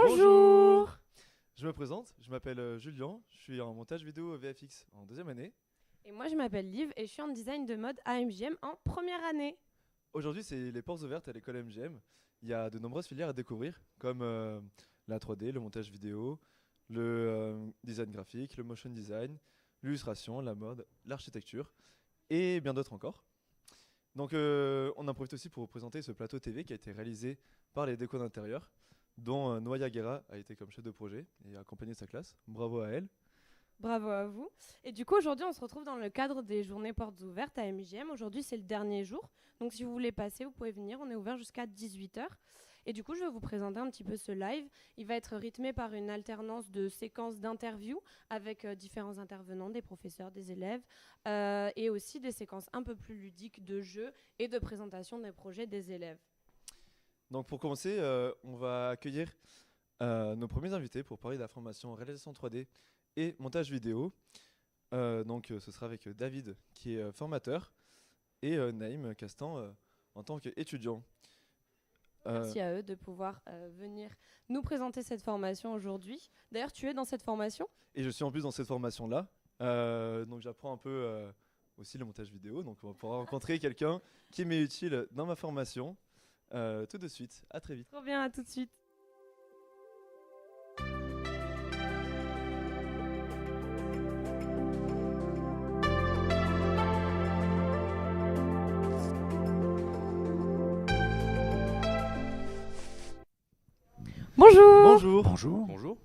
Bonjour. Je me présente, je m'appelle Julien, je suis en montage vidéo VFX en deuxième année. Et moi je m'appelle Liv et je suis en design de mode à MJM en première année. Aujourd'hui, c'est les portes ouvertes à l'école MGM. Il y a de nombreuses filières à découvrir, comme la 3D, le montage vidéo, le design graphique, le motion design, l'illustration, la mode, l'architecture et bien d'autres encore. Donc on en profite aussi pour vous présenter ce plateau TV qui a été réalisé par les décos d'intérieur, dont Noya Guerra a été comme chef de projet et a accompagné sa classe. Bravo à elle. Bravo à vous. Et du coup aujourd'hui on se retrouve dans le cadre des journées portes ouvertes à MJM. Aujourd'hui c'est le dernier jour. Donc si vous voulez passer, vous pouvez venir. On est ouvert jusqu'à 18h. Et du coup je vais vous présenter un petit peu ce live. Il va être rythmé par une alternance de séquences d'interviews avec différents intervenants, des professeurs, des élèves, et aussi des séquences un peu plus ludiques de jeux et de présentation des projets des élèves. Donc pour commencer, on va accueillir nos premiers invités pour parler de la formation réalisation 3D et montage vidéo. Ce sera avec David qui est formateur et Naïm Castan en tant qu'étudiant. Merci à eux de pouvoir venir nous présenter cette formation aujourd'hui. D'ailleurs, tu es dans cette formation ? Et je suis en plus dans cette formation-là. Donc j'apprends un peu aussi le montage vidéo. Donc on va pouvoir rencontrer quelqu'un qui m'est utile dans ma formation. Tout de suite, à très vite. Trop bien, à tout de suite. Bonjour. Bonjour. Bonjour. Bonjour.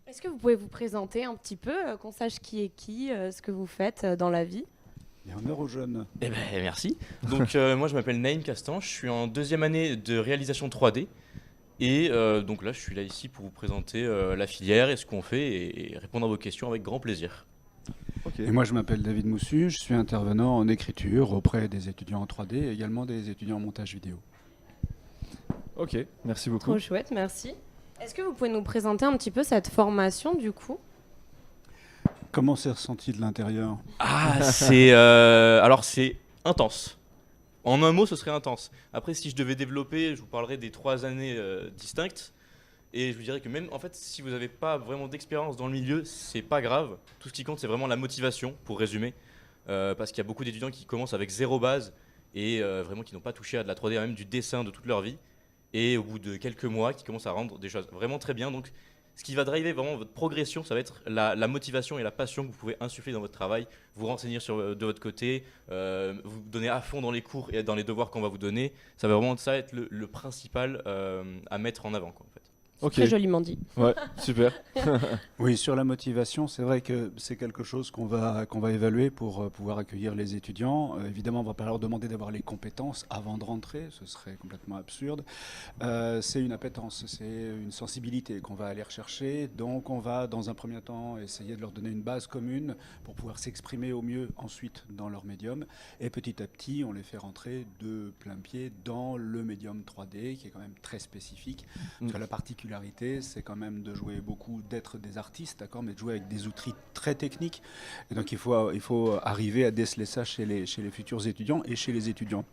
Est-ce que vous pouvez vous présenter un petit peu, qu'on sache qui est qui, ce que vous faites dans la vie ? Et honneur aux jeunes. Eh ben, merci. Donc moi je m'appelle Naïm Castan, je suis en deuxième année de réalisation 3D et donc là je suis là ici pour vous présenter la filière et ce qu'on fait et répondre à vos questions avec grand plaisir. Et moi je m'appelle David Moussu, je suis intervenant en écriture auprès des étudiants en 3D et également des étudiants en montage vidéo. Ok, merci beaucoup. Trop chouette, merci. Est-ce que vous pouvez nous présenter un petit peu cette formation du coup ? Comment c'est ressenti de l'intérieur ? Ah alors c'est intense. En un mot ce serait intense. Après si je devais développer, je vous parlerais des 3 années distinctes. Et je vous dirais que même en fait si vous n'avez pas vraiment d'expérience dans le milieu, c'est pas grave. Tout ce qui compte c'est vraiment la motivation pour résumer. Parce qu'il y a beaucoup d'étudiants qui commencent avec zéro base et vraiment qui n'ont pas touché à de la 3D, même du dessin de toute leur vie. Et au bout de quelques mois, qui commencent à rendre des choses vraiment très bien. Donc, ce qui va driver vraiment votre progression, ça va être la motivation et la passion que vous pouvez insuffler dans votre travail, vous renseigner de votre côté, vous donner à fond dans les cours et dans les devoirs qu'on va vous donner. Ça va vraiment ça être le principal à mettre en avant, quoi, en fait. Ok. Très joliment dit. Ouais, super. Oui, sur la motivation, c'est vrai que c'est quelque chose qu'on va évaluer pour pouvoir accueillir les étudiants. Évidemment, on ne va pas leur demander d'avoir les compétences avant de rentrer, ce serait complètement absurde. C'est une appétence, c'est une sensibilité qu'on va aller rechercher. Donc on va, dans un premier temps, essayer de leur donner une base commune pour pouvoir s'exprimer au mieux ensuite dans leur médium. Et petit à petit, on les fait rentrer de plein pied dans le médium 3D, qui est quand même très spécifique. Parce que la particularité, c'est quand même de jouer beaucoup, d'être des artistes, d'accord, mais de jouer avec des outils très techniques. Et donc il faut arriver à déceler ça chez les futurs étudiants et chez les étudiants.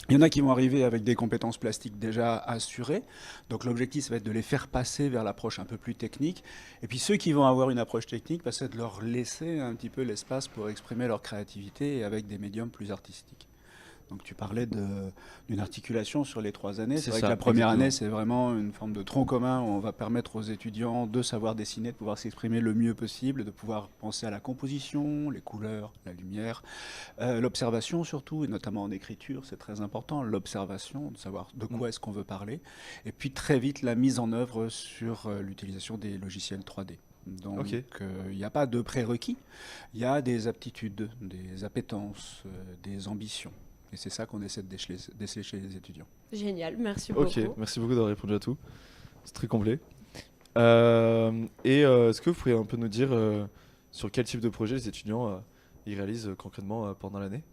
Il y en a qui vont arriver avec des compétences plastiques déjà assurées. Donc l'objectif, ça va être de les faire passer vers l'approche un peu plus technique. Et puis ceux qui vont avoir une approche technique, c'est de leur laisser un petit peu l'espace pour exprimer leur créativité avec des médiums plus artistiques. Donc tu parlais d'une articulation sur les 3 années. C'est vrai que la première année, c'est vraiment une forme de tronc commun où on va permettre aux étudiants de savoir dessiner, de pouvoir s'exprimer le mieux possible, de pouvoir penser à la composition, les couleurs, la lumière, l'observation surtout, et notamment en écriture, c'est très important, l'observation, de savoir de quoi est-ce qu'on veut parler. Et puis très vite, la mise en œuvre sur l'utilisation des logiciels 3D. Donc il n'y a pas de prérequis, il y a des aptitudes, des appétences, des ambitions. Et c'est ça qu'on essaie de déceler chez les étudiants. Génial, merci beaucoup. Ok, merci beaucoup d'avoir répondu à tout. C'est très complet. Est-ce que vous pourriez un peu nous dire sur quel type de projet les étudiants ils réalisent concrètement pendant l'année ?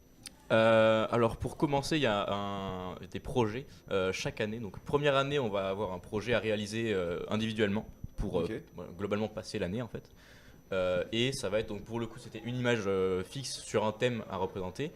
Alors pour commencer, il y a des projets chaque année. Donc première année, on va avoir un projet à réaliser individuellement pour globalement passer l'année en fait. Et ça va être donc pour le coup, c'était une image fixe sur un thème à représenter.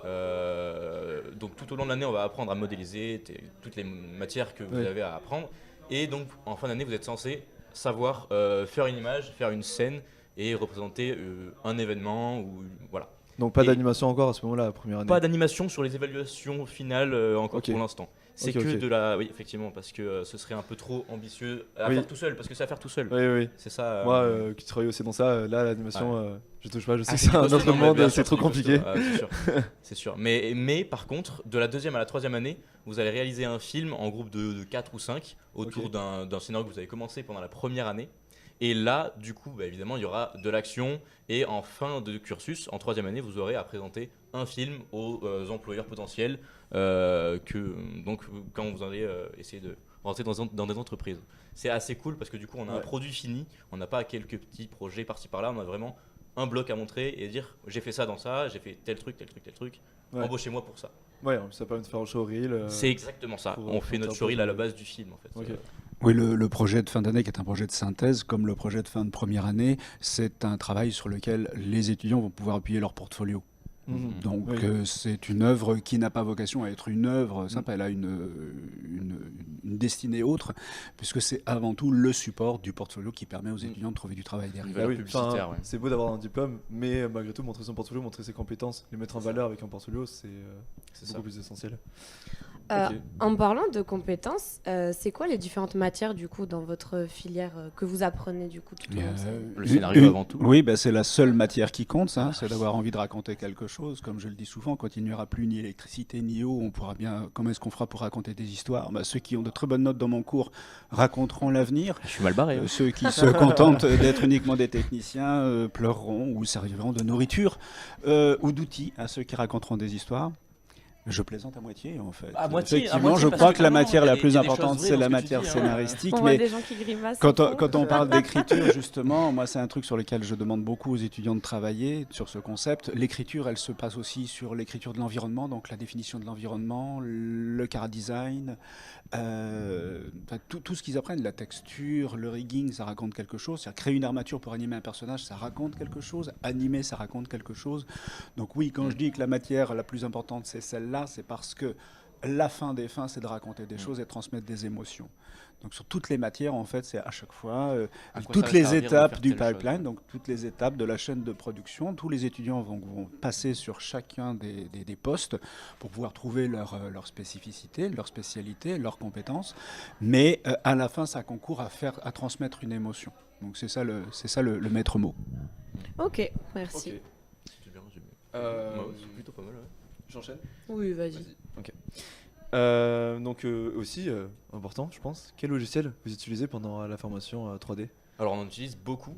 Donc tout au long de l'année, on va apprendre à modéliser toutes les matières que vous avez à apprendre. Et donc en fin d'année, vous êtes censé savoir faire une image, faire une scène et représenter un événement ou voilà. Donc pas Et- d'animation encore à ce moment-là, la première année. Pas d'animation sur les évaluations finales encore Ok. pour l'instant. C'est Ok, que ok. de la, oui effectivement, parce que ce serait un peu trop ambitieux à Oui. faire tout seul, parce que c'est à faire tout seul. Oui, oui. C'est ça. Moi qui travaille aussi dans ça, là l'animation, je touche pas, je sais que c'est c'est un autre costaud, non, mais bien monde, sûr, c'est trop compliqué. costaud. C'est sûr. C'est sûr. Mais par contre, de la deuxième à la troisième année, vous allez réaliser un film en groupe de 4 ou 5 autour Ok. d'un scénario que vous avez commencé pendant la première année. Et là, du coup, bah, évidemment, il y aura de l'action. Et en fin de cursus, en troisième année, vous aurez à présenter un film aux employeurs potentiels donc, quand vous allez essayer de rentrer dans des entreprises. C'est assez cool parce que du coup, on a un Ouais. produit fini. On n'a pas quelques petits projets par-ci par-là. On a vraiment un bloc à montrer et dire j'ai fait ça dans ça, j'ai fait tel truc, tel truc, tel truc. Ouais. Embauchez-moi pour ça. Ouais, ça permet de faire un showreel. C'est exactement ça. pour On fait faire notre un showreel à la projet. base du film en fait. Ok. Oui, le projet de fin d'année, qui est un projet de synthèse, comme le projet de fin de première année, c'est un travail sur lequel les étudiants vont pouvoir appuyer leur portfolio. Mhm. Donc Oui. c'est une œuvre qui n'a pas vocation à être une œuvre simple, elle a une destinée autre, puisque c'est avant tout le support du portfolio qui permet aux étudiants de trouver du travail derrière. Une Bah valeur oui, publicitaire. enfin, Ouais. c'est beau d'avoir un diplôme, mais malgré tout, montrer son portfolio, montrer ses compétences, les mettre en C'est ça. valeur avec un portfolio, c'est C'est ça. beaucoup plus essentiel. Euh, Ok. En parlant de compétences, c'est quoi les différentes matières du coup dans votre filière que vous apprenez du coup tout au long de cette année Le scénario avant tout. Oui, bah, c'est la seule matière qui compte, ça, c'est d'avoir envie de raconter quelque chose. Comme je le dis souvent, quand il n'y aura plus ni électricité ni eau, on pourra bien. Comment est-ce qu'on fera pour raconter des histoires? Bah, ceux qui ont de très bonnes notes dans mon cours raconteront l'avenir. Je suis mal barré. Ceux qui se contentent d'être uniquement des techniciens pleureront ou serviront de nourriture ou d'outils à ceux qui raconteront des histoires. Je plaisante à moitié, en fait. À moitié, Effectivement, parce je que crois que la vraiment, matière il y a la des- plus il y a des importante, choses vraies c'est dans la ce que tu matière dis, hein. scénaristique. On voit Mais des gens qui grimacent. quand on parle d'écriture, justement, moi, c'est un truc sur lequel je demande beaucoup aux étudiants de travailler, sur ce concept. L'écriture, elle se passe aussi sur l'écriture de l'environnement, donc la définition de l'environnement, le chara-design, enfin, tout ce qu'ils apprennent, la texture, le rigging, ça raconte quelque chose. C'est-à-dire, créer une armature pour animer un personnage, ça raconte quelque chose. Animer, ça raconte quelque chose. Donc oui, quand je dis que la matière la plus importante, c'est celle-là, c'est parce que la fin des fins, c'est de raconter des choses et de transmettre des émotions. Donc sur toutes les matières, en fait, c'est à chaque fois À quoi ça toutes va les servir de étapes faire du telle chose, pipeline, ouais. donc toutes les étapes de la chaîne de production. Tous les étudiants vont passer sur chacun des postes pour pouvoir trouver leur spécificité, leur spécialité, leurs compétences. Mais à la fin, ça concourt à transmettre une émotion. Donc c'est ça le maître mot. Ok, merci. Ok. C'est bien, j'ai mieux. Euh, Ouais, c'est plutôt pas mal. Ouais. J'enchaîne. Oui, vas-y. Ok. Donc aussi, important, je pense, quel logiciel vous utilisez pendant la formation 3D? Alors on en utilise beaucoup.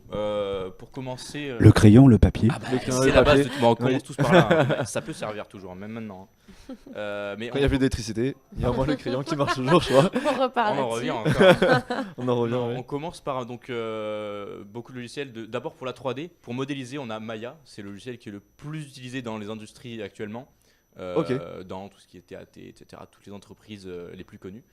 Pour commencer. Le crayon, le papier. Ah bah, Le crayon, c'est le la base de papier. tout. Bon, on commence Oui. tous par là. Hein. Ça peut servir toujours, même maintenant. Hein. Mais Quand il n'y a plus d'électricité, il y a au moins le crayon qui marche toujours, je crois. On repart on en là-dessus. revient encore. On en revient, Non, ouais. on commence par donc beaucoup de logiciels. D'abord pour la 3D, pour modéliser, on a Maya. C'est le logiciel qui est le plus utilisé dans les industries actuellement. Ok. Dans tout ce qui est TAT, etc. Toutes les entreprises les plus connues.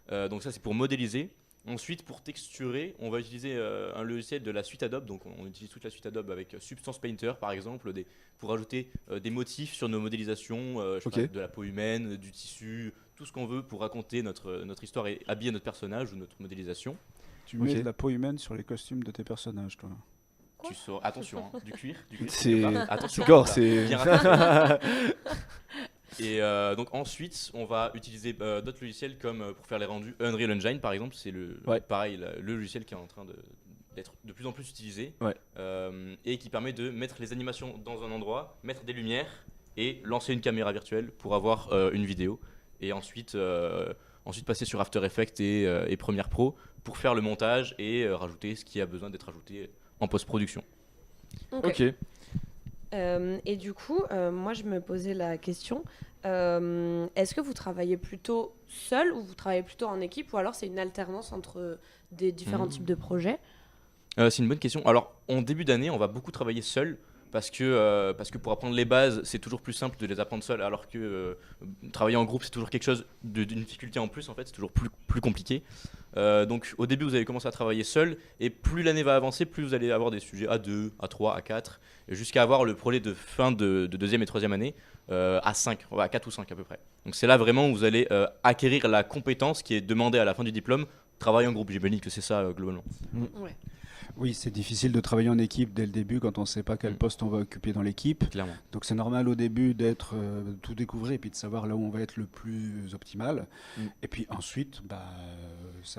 Donc ça c'est pour modéliser. Ensuite, pour texturer, on va utiliser un logiciel de la suite Adobe. Donc, on utilise toute la suite Adobe avec Substance Painter, par exemple, pour ajouter des motifs sur nos modélisations, je sais Ok. pas, de la peau humaine, du tissu, tout ce qu'on veut pour raconter notre histoire et habiller notre personnage ou notre modélisation. Tu mets Ok. de la peau humaine sur les costumes de tes personnages, toi. Quoi Tu sauras, attention, hein, du cuir. C'est attention. gore, là, c'est. bien rattrapé. Et donc ensuite, on va utiliser d'autres logiciels comme pour faire les rendus Unreal Engine par exemple, c'est Ouais. pareil le logiciel qui est en train d'être de plus en plus utilisé Ouais. et qui permet de mettre les animations dans un endroit, mettre des lumières et lancer une caméra virtuelle pour avoir une vidéo et ensuite passer sur After Effects et Premiere Pro pour faire le montage et rajouter ce qui a besoin d'être ajouté en post-production. Ok. Et du coup, moi, je me posais la question, est-ce que vous travaillez plutôt seul ou vous travaillez plutôt en équipe ou alors c'est une alternance entre des différents types de projets? C'est une bonne question. Alors, en début d'année, on va beaucoup travailler seul parce que pour apprendre les bases, c'est toujours plus simple de les apprendre seul, alors que travailler en groupe, c'est toujours quelque chose d'une difficulté en plus, en fait, c'est toujours plus compliqué. Donc, au début, vous allez commencer à travailler seul, et plus l'année va avancer, plus vous allez avoir des sujets à 2, à 3, à 4, jusqu'à avoir le projet de fin de deuxième et troisième année à 5, à 4 ou 5 à peu près. Donc, c'est là vraiment où vous allez acquérir la compétence qui est demandée à la fin du diplôme travailler en groupe. J'imagine que c'est ça globalement. Ouais. Oui, c'est difficile de travailler en équipe dès le début quand on ne sait pas quel poste on va occuper dans l'équipe. Clairement. Donc c'est normal au début d'être tout découvrir et puis de savoir là où on va être le plus optimal. Et puis ensuite,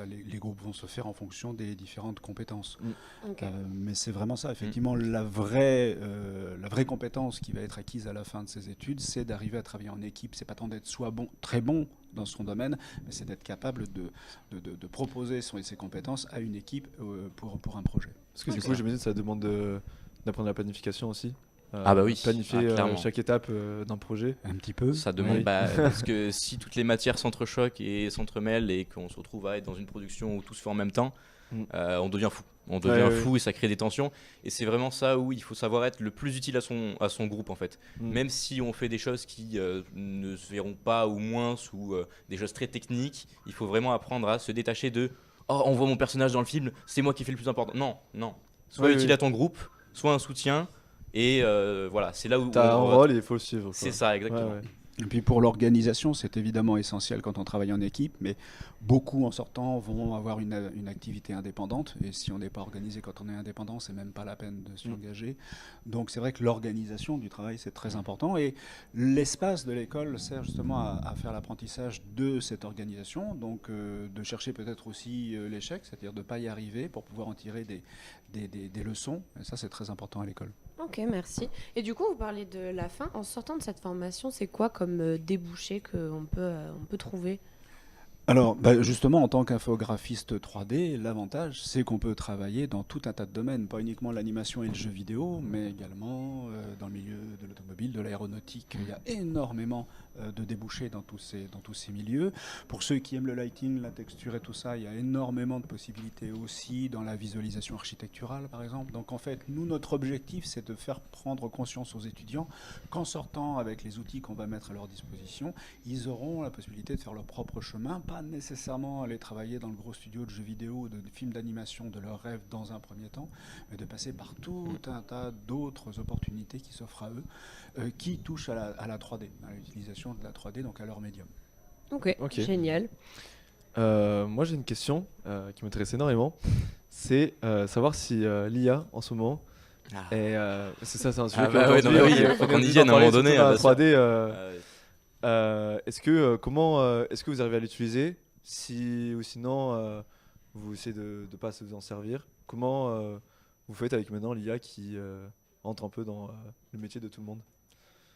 les groupes vont se faire en fonction des différentes compétences. Ok. Mais c'est vraiment ça, effectivement, la vraie compétence qui va être acquise à la fin de ces études, c'est d'arriver à travailler en équipe. C'est pas tant d'être très bon dans son domaine, mais c'est d'être capable de proposer ses compétences à une équipe pour un projet. Parce que du coup, j'imagine que ça demande d'apprendre la planification aussi. Ah bah oui. Planifier Clairement. chaque étape d'un projet. Un petit peu. Ça demande, Oui. parce que si toutes les matières s'entrechoquent et s'entremêlent et qu'on se retrouve à être dans une production où tout se fait en même temps, on devient fou. On devient fou et ça crée des tensions. Et c'est vraiment ça où il faut savoir être le plus utile à son groupe en fait. Même si on fait des choses qui ne se verront pas ou moins ou des choses très techniques, il faut vraiment apprendre à se détacher de « Oh, on voit mon personnage dans le film, c'est moi qui fais le plus important ». Non. Sois utile à ton groupe, sois un soutien. Et voilà, c'est là où... T'as un rôle et il faut le suivre. C'est ça, exactement. Ouais. Et puis pour l'organisation, c'est évidemment essentiel quand on travaille en équipe, mais beaucoup en sortant vont avoir une activité indépendante. Et si on n'est pas organisé quand on est indépendant, c'est même pas la peine de s'y engager. Donc c'est vrai que l'organisation du travail, c'est très important. Et l'espace de l'école sert justement à faire l'apprentissage de cette organisation. Donc de chercher peut-être aussi l'échec, c'est-à-dire de ne pas y arriver pour pouvoir en tirer des leçons. Et ça, c'est très important à l'école. Ok, merci. Et du coup, vous parlez de la fin. En sortant de cette formation, c'est quoi comme débouché qu'on peut trouver? Alors, justement, en tant qu'infographiste 3D, l'avantage, c'est qu'on peut travailler dans tout un tas de domaines, pas uniquement l'animation et le jeu vidéo, mais également dans le milieu de l'automobile, de l'aéronautique. Il y a énormément de débouchés dans tous ces milieux. Pour ceux qui aiment le lighting, la texture et tout ça, il y a énormément de possibilités aussi dans la visualisation architecturale, par exemple. Donc, en fait, nous, notre objectif, c'est de faire prendre conscience aux étudiants qu'en sortant avec les outils qu'on va mettre à leur disposition, ils auront la possibilité de faire leur propre chemin, pas nécessairement aller travailler dans le gros studio de jeux vidéo ou de films d'animation de leur rêve dans un premier temps, mais de passer par tout un tas d'autres opportunités qui s'offrent à eux, qui touchent à la 3D, à l'utilisation de la 3D, donc à leur médium. Ok, génial. Moi, j'ai une question qui m'intéresse énormément. C'est savoir si l'IA, en ce moment, c'est ça, c'est un sujet faut qu'on y vienne à un moment donné. La 3D, est-ce que vous arrivez à l'utiliser ou sinon vous essayez de ne pas vous en servir? Comment vous faites avec maintenant l'IA qui entre un peu dans le métier de tout le monde?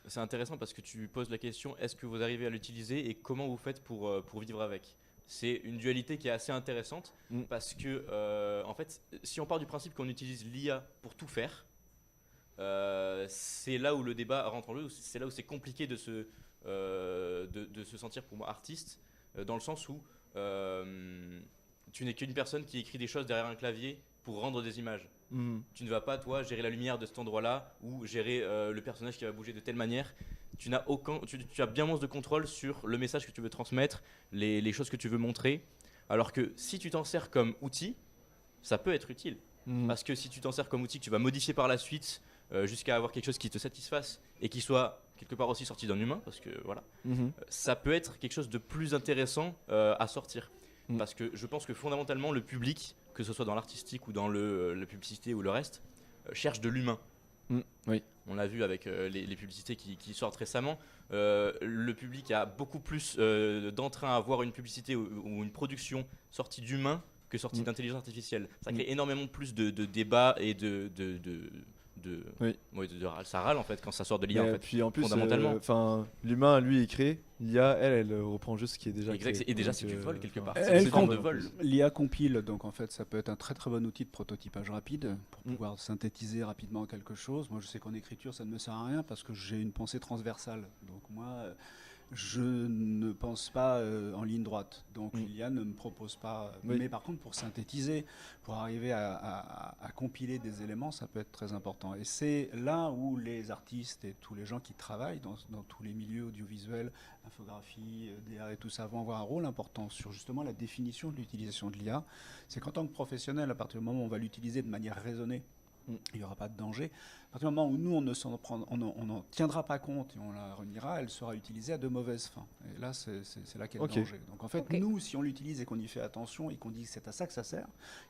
C'est intéressant parce que tu poses la question, est-ce que vous arrivez à l'utiliser et comment vous faites pour vivre avec? C'est une dualité qui est assez intéressante parce que, en fait, si on part du principe qu'on utilise l'IA pour tout faire, c'est là où le débat rentre en jeu, c'est là où c'est compliqué de se sentir pour moi artiste, dans le sens où tu n'es qu'une personne qui écrit des choses derrière un clavier pour rendre des images. Tu ne vas pas, toi, gérer la lumière de cet endroit-là ou gérer le personnage qui va bouger de telle manière. Tu as bien moins de contrôle sur le message que tu veux transmettre, les choses que tu veux montrer. Alors que si tu t'en sers comme outil, ça peut être utile. Parce que si tu t'en sers comme outil que tu vas modifier par la suite jusqu'à avoir quelque chose qui te satisfasse et qui soit quelque part aussi sorti d'un humain, parce que voilà, ça peut être quelque chose de plus intéressant à sortir. Parce que je pense que fondamentalement, le public, que ce soit dans l'artistique ou dans la publicité ou le reste, cherche de l'humain. Oui. On l'a vu avec les publicités qui sortent récemment. Le public a beaucoup plus d'entrain à voir une publicité ou une production sortie d'humain que sortie d'intelligence artificielle. Ça crée énormément plus de débats et ça râle en fait quand ça sort de l'IA en fait. Puis en plus, fondamentalement. l'humain lui il crée, l'IA elle reprend juste ce qui est déjà exact, créé. Et déjà c'est du vol quelque part. L'IA compile, donc en fait ça peut être un très très bon outil de prototypage rapide pour pouvoir synthétiser rapidement quelque chose. Moi je sais qu'en écriture ça ne me sert à rien parce que j'ai une pensée transversale. Donc moi je ne pense pas en ligne droite, donc l'IA ne me propose pas. Mais par contre, pour synthétiser, pour arriver à compiler des éléments, ça peut être très important. Et c'est là où les artistes et tous les gens qui travaillent dans tous les milieux audiovisuels, infographie, DA et tout ça, vont avoir un rôle important sur justement la définition de l'utilisation de l'IA. C'est qu'en tant que professionnel, à partir du moment où on va l'utiliser de manière raisonnée, il n'y aura pas de danger. À partir du moment où nous, on n'en tiendra pas compte et on la reniera, elle sera utilisée à de mauvaises fins. Et là, c'est là qu'est le danger. Donc en fait, nous, si on l'utilise et qu'on y fait attention et qu'on dit que c'est à ça que ça sert,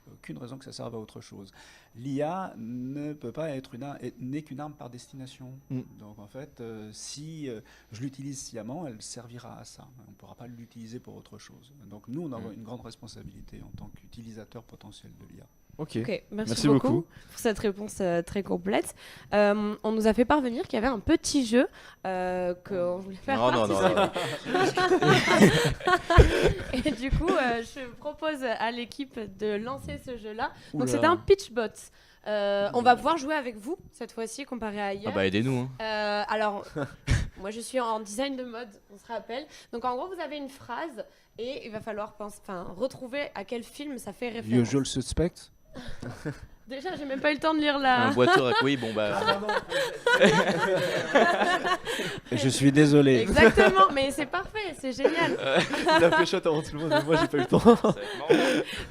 il n'y a aucune raison que ça serve à autre chose. L'IA ne peut pas être n'est qu'une arme par destination. Donc en fait, si je l'utilise sciemment, elle servira à ça. On ne pourra pas l'utiliser pour autre chose. Donc nous, on a une grande responsabilité en tant qu'utilisateur potentiel de l'IA. Ok, merci beaucoup pour cette réponse très complète. On nous a fait parvenir qu'il y avait un petit jeu qu'on voulait faire participer. Et du coup, je propose à l'équipe de lancer ce jeu-là. Donc c'est un pitchbot. On va pouvoir jouer avec vous cette fois-ci comparé à hier. Ah bah aidez-nous. Alors, moi je suis en design de mode, on se rappelle. Donc en gros, vous avez une phrase et il va falloir retrouver à quel film ça fait référence. Usual Suspect. Déjà, j'ai même pas eu le temps de lire la. Un boiteux, oui, bon bah. Et je suis désolé. Exactement, mais c'est parfait, c'est génial. Il a fait shot avant tout le monde, mais moi j'ai pas eu le temps.